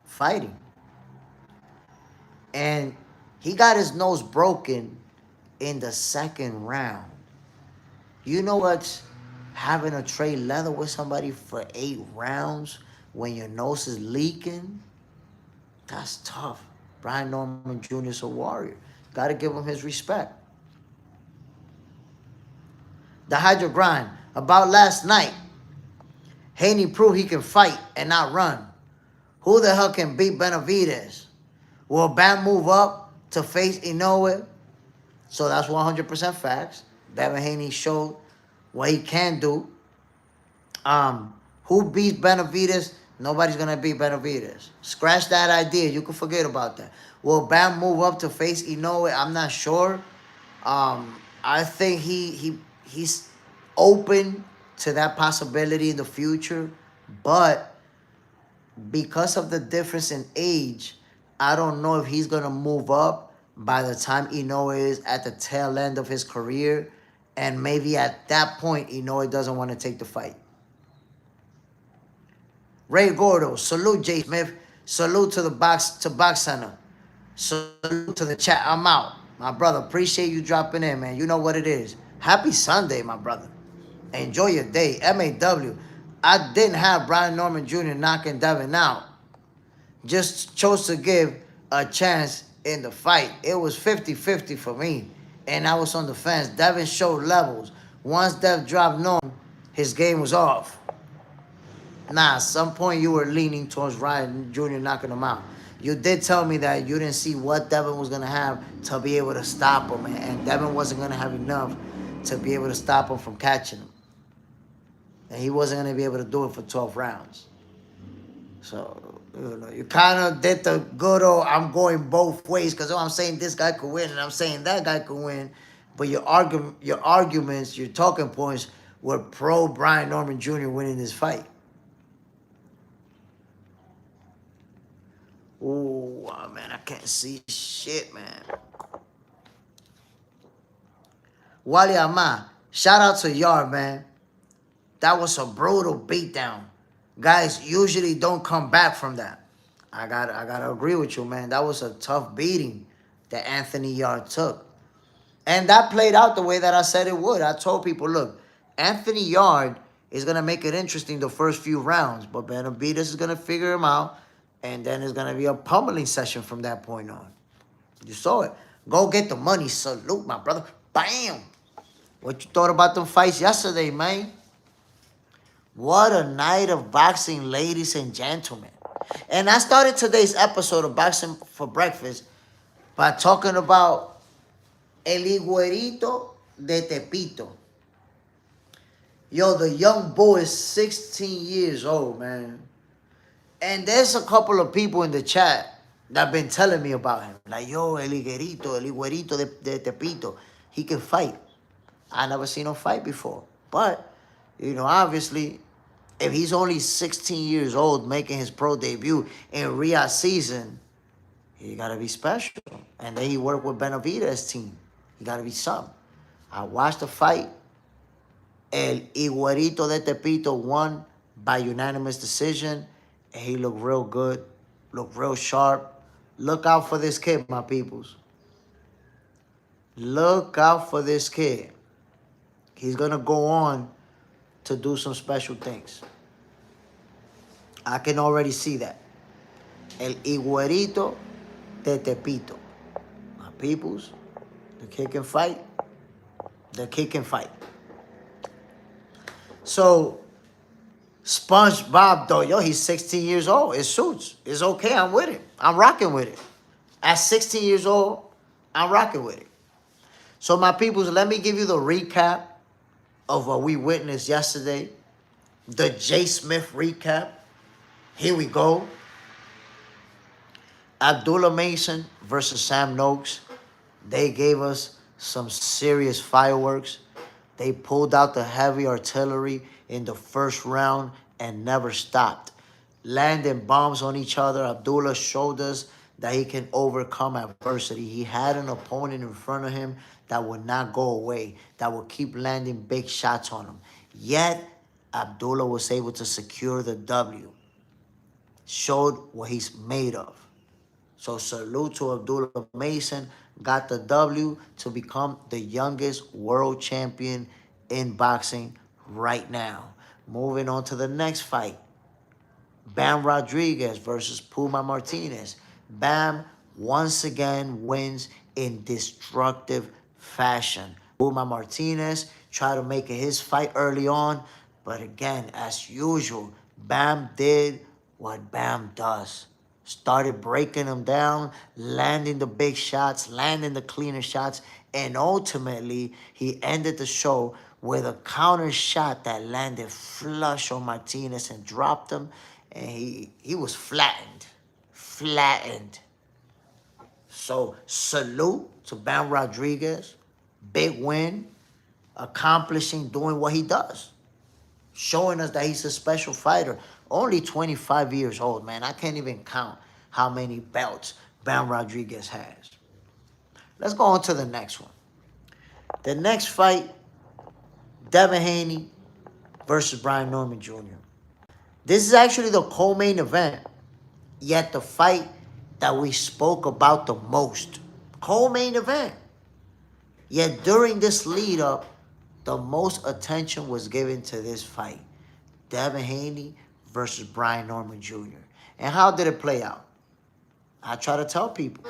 fighting. And he got his nose broken in the second round. You know what's having a trade leather with somebody for 8 rounds when your nose is leaking? That's tough. Brian Norman Jr. is a warrior. Got to give him his respect. The Hydro Grind. About last night, Haney proved he can fight and not run. Who the hell can beat Benavidez? Will Bam move up to face Inoue? So that's 100% facts. Devin Haney showed what he can do. Who beats Benavidez? Nobody's going to beat Benavidez. Scratch that idea. You can forget about that. Will Bam move up to face Inoue? I'm not sure. I think he's open to that possibility in the future. But because of the difference in age, I don't know if he's going to move up by the time Inoue is at the tail end of his career. And maybe at that point, Inoue doesn't want to take the fight. Ray Gordo, salute JSmiff. Salute to the Box Center. Salute to the chat. I'm out. My brother, appreciate you dropping in, man. You know what it is. Happy Sunday, my brother. Enjoy your day. MAW. I didn't have Brian Norman Jr. knocking Devin out. Just chose to give a chance in the fight. It was 50-50 for me. And I was on the fence. Devin showed levels. Once Dev dropped Norm, his game was off. Nah, at some point you were leaning towards Ryan Jr. knocking him out. You did tell me that you didn't see what Devin was going to have to be able to stop him. And Devin wasn't going to have enough to be able to stop him from catching him. And he wasn't going to be able to do it for 12 rounds. So, you kind of did the good old, I'm going both ways. Because I'm saying this guy could win and I'm saying that guy could win. But your arguments, your talking points were pro Brian Norman Jr. winning this fight. Oh, man, I can't see shit, man. Wally Ama, shout out to Yard, man. That was a brutal beatdown. Guys usually don't come back from that. I gotta agree with you, man. That was a tough beating that Anthony Yard took. And that played out the way that I said it would. I told people, look, Anthony Yard is going to make it interesting the first few rounds. But Benavidez is going to figure him out. And then it's going to be a pummeling session from that point on. You saw it. Go get the money. Salute, my brother. Bam. What you thought about them fights yesterday, man? What a night of boxing, ladies and gentlemen. And I started today's episode of Boxing for Breakfast by talking about El Higuerito de Tepito. Yo, the young boy is 16 years old, man. And there's a couple of people in the chat that have been telling me about him. Like, yo, El Higuerito de Tepito. He can fight. I never seen him fight before. But, you know, obviously, if he's only 16 years old making his pro debut in Riyadh season, he got to be special. And then he worked with Benavidez' team. He got to be something. I watched the fight. El Higuerito de Tepito won by unanimous decision. And he looked real good. Looked real sharp. Look out for this kid, my peoples. Look out for this kid. He's going to go on to do some special things. I can already see that. El Higuerito de Tepito. My peoples, the kid can fight. The kid can fight. So, SpongeBob, though, yo, he's 16 years old. It suits. It's okay. I'm with it. I'm rocking with it. At 16 years old, I'm rocking with it. So, my peoples, let me give you the recap of what we witnessed yesterday. The JSmiff recap. Here we go. Abdullah Mason versus Sam Noakes. They gave us some serious fireworks. They pulled out the heavy artillery in the first round and never stopped. Landing bombs on each other. Abdullah showed us that he can overcome adversity. He had an opponent in front of him that would not go away, that would keep landing big shots on him. Yet, Abdullah was able to secure the W. Showed what he's made of. So salute to Abdullah Mason. Got the W to become the youngest world champion in boxing right now. Moving on to the next fight. Bam Rodriguez versus Puma Martinez. Bam once again wins in destructive fashion. Puma Martinez tried to make it his fight early on, but again, as usual, Bam did what Bam does. Started breaking him down, landing the big shots, landing the cleaner shots, and ultimately, he ended the show with a counter shot that landed flush on Martinez and dropped him, and he was flattened. Flattened. So, salute to Bam Rodriguez. Big win, accomplishing, doing what he does. Showing us that he's a special fighter. Only 25 years old, man. I can't even count how many belts Bam Rodriguez has. Let's go on to the next one. The next fight, Devin Haney versus Brian Norman Jr. This is actually the co-main event, yet the fight that we spoke about the most. Co-main event. Yet during this lead-up, the most attention was given to this fight. Devin Haney versus Brian Norman Jr. And how did it play out? I try to tell people.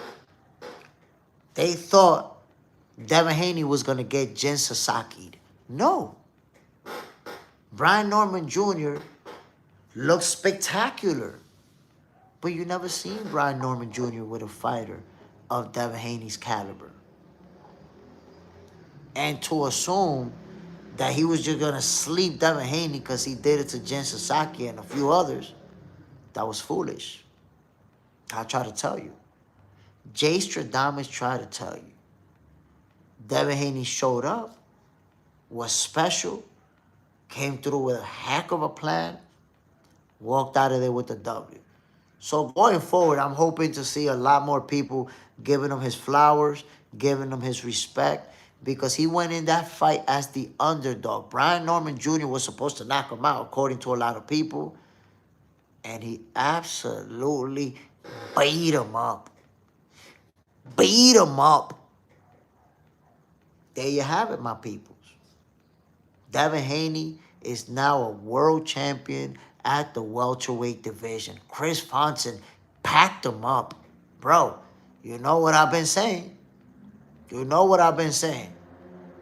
They thought Devin Haney was going to get Jin Sasaki'd. No. Brian Norman Jr. looked spectacular. But you never seen Brian Norman Jr. with a fighter of Devin Haney's caliber. And to assume that he was just going to sleep Devin Haney because he did it to Jin Sasaki and a few others, that was foolish. I try to tell you. Jay Stradamus tried to tell you. Devin Haney showed up, was special, came through with a heck of a plan, walked out of there with the W. So going forward, I'm hoping to see a lot more people giving him his flowers, giving him his respect, because he went in that fight as the underdog. Brian Norman Jr. was supposed to knock him out, according to a lot of people, and he absolutely beat him up. Beat him up. There you have it, my peoples. Devin Haney is now a world champion at the welterweight division. Chris Fonson packed him up. Bro, you know what I've been saying. You know what I've been saying.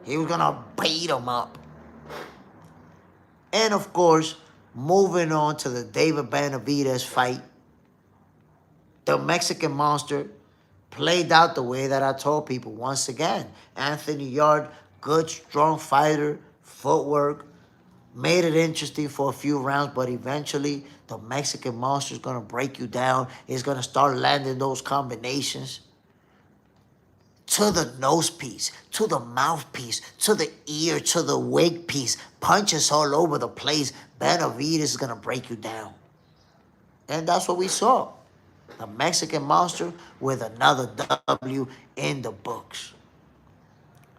He was going to beat him up. And, of course, moving on to the David Benavidez fight, the Mexican Monster played out the way that I told people. Once again, Anthony Yard, good, strong fighter, footwork, made it interesting for a few rounds, but eventually the Mexican Monster is going to break you down. He's going to start landing those combinations. To the nose piece, to the mouthpiece, to the ear, to the wig piece. Punches all over the place. Benavidez is going to break you down. And that's what we saw. The Mexican Monster with another W in the books.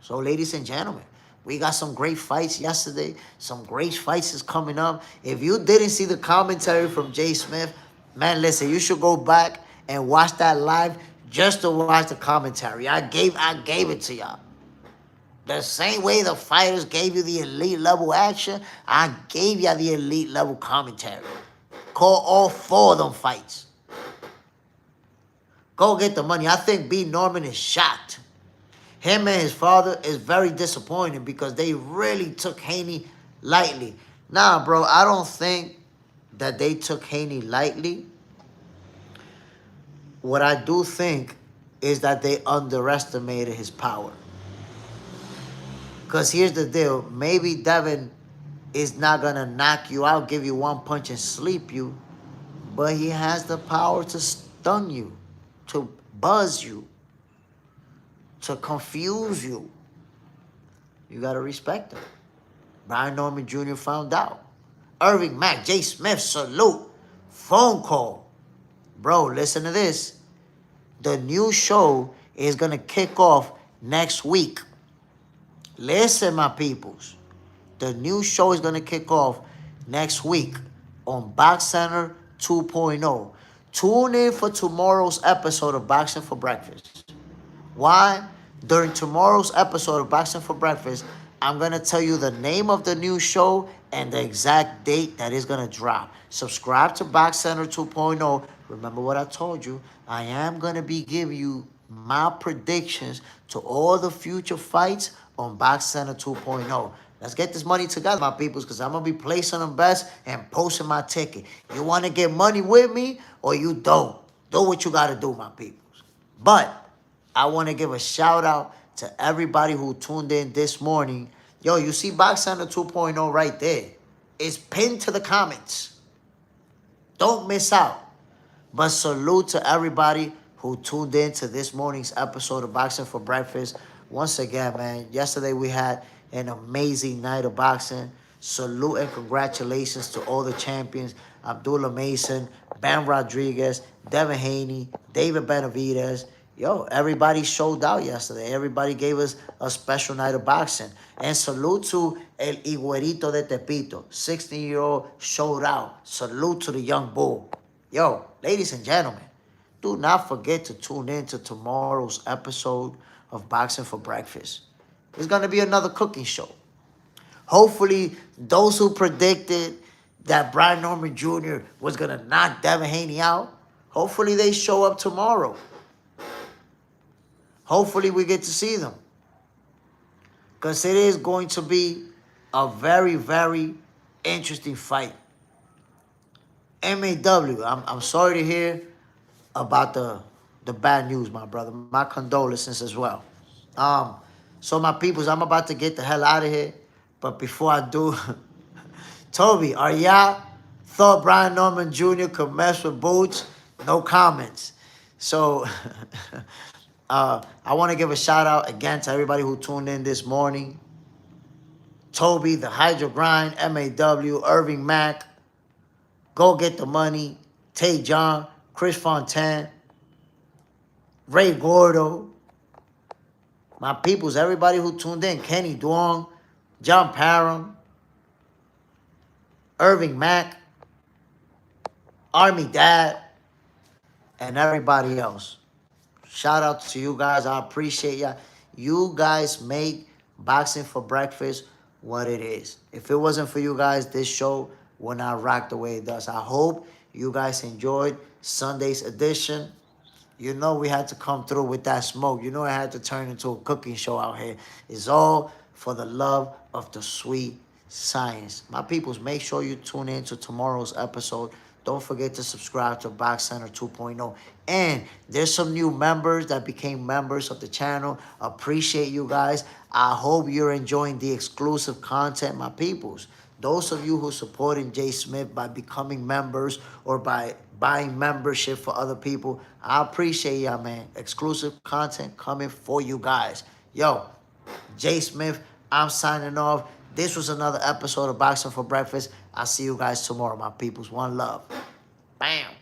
So, ladies and gentlemen, we got some great fights yesterday. Some great fights is coming up. If you didn't see the commentary from JSmiff, man, listen, you should go back and watch that live just to watch the commentary. I gave it to y'all. The same way the fighters gave you the elite level action, I gave y'all the elite level commentary. Call all 4 of them fights. Go get the money. I think B. Norman is shocked. Him and his father is very disappointed because they really took Haney lightly. Nah, bro, I don't think that they took Haney lightly. What I do think is that they underestimated his power. Because here's the deal. Maybe Devin is not going to knock you out, give you one punch and sleep you. But he has the power to stun you, to buzz you, to confuse you. You got to respect him. Brian Norman Jr. found out. Irving Mack, JSmiff, salute. Phone call. Bro, listen to this. The new show is going to kick off next week. Listen, my peoples. The new show is going to kick off next week on Box Center 2.0. Tune in for tomorrow's episode of Boxing for Breakfast. Why? During tomorrow's episode of Boxing for Breakfast, I'm going to tell you the name of the new show and the exact date that is going to drop. Subscribe to Box Center 2.0. Remember what I told you. I am going to be giving you my predictions to all the future fights on Box Center 2.0. Let's get this money together, my peoples, because I'm going to be placing them best and posting my ticket. You want to get money with me or you don't? Do what you got to do, my peoples. But I want to give a shout out to everybody who tuned in this morning. Yo, you see Box Center 2.0 right there. It's pinned to the comments. Don't miss out. But salute to everybody who tuned in to this morning's episode of Boxing for Breakfast. Once again, man, yesterday we had an amazing night of boxing. Salute and congratulations to all the champions. Abdullah Mason, Ben Rodriguez, Devin Haney, David Benavidez. Yo, everybody showed out yesterday. Everybody gave us a special night of boxing. And salute to El Higuerito de Tepito. 16-year-old showed out. Salute to the young bull. Yo, ladies and gentlemen, do not forget to tune in to tomorrow's episode of Boxing for Breakfast. It's going to be another cooking show. Hopefully, those who predicted that Brian Norman Jr. was going to knock Devin Haney out, hopefully they show up tomorrow. Hopefully we get to see them. Because it is going to be a very, very interesting fight. MAW, I'm sorry to hear about the bad news, my brother. My condolences as well. So my peoples, I'm about to get the hell out of here. But before I do, Toby, are y'all thought Brian Norman Jr. could mess with Boots? No comments. So I want to give a shout out again to everybody who tuned in this morning. Toby, the Hydro Grind, MAW, Irving Mack, Go Get the Money, Tay John, Chris Fontaine, Ray Gordo, my peoples, everybody who tuned in, Kenny Duong, John Parham, Irving Mack, Army Dad, and everybody else. Shout out to you guys. I appreciate y'all. You guys make Boxing for Breakfast what it is. If it wasn't for you guys, this show would not rock the way it does. I hope you guys enjoyed Sunday's edition. You know we had to come through with that smoke. You know it had to turn into a cooking show out here. It's all for the love of the sweet science. My peoples, make sure you tune in to tomorrow's episode. Don't forget to subscribe to Box Center 2.0. And there's some new members that became members of the channel. Appreciate you guys. I hope you're enjoying the exclusive content, my peoples. Those of you who supporting JSmiff by becoming members or by buying membership for other people, I appreciate y'all, man. Exclusive content coming for you guys. Yo, JSmiff, I'm signing off. This was another episode of Boxing for Breakfast. I'll see you guys tomorrow, my peoples. One love. Bam.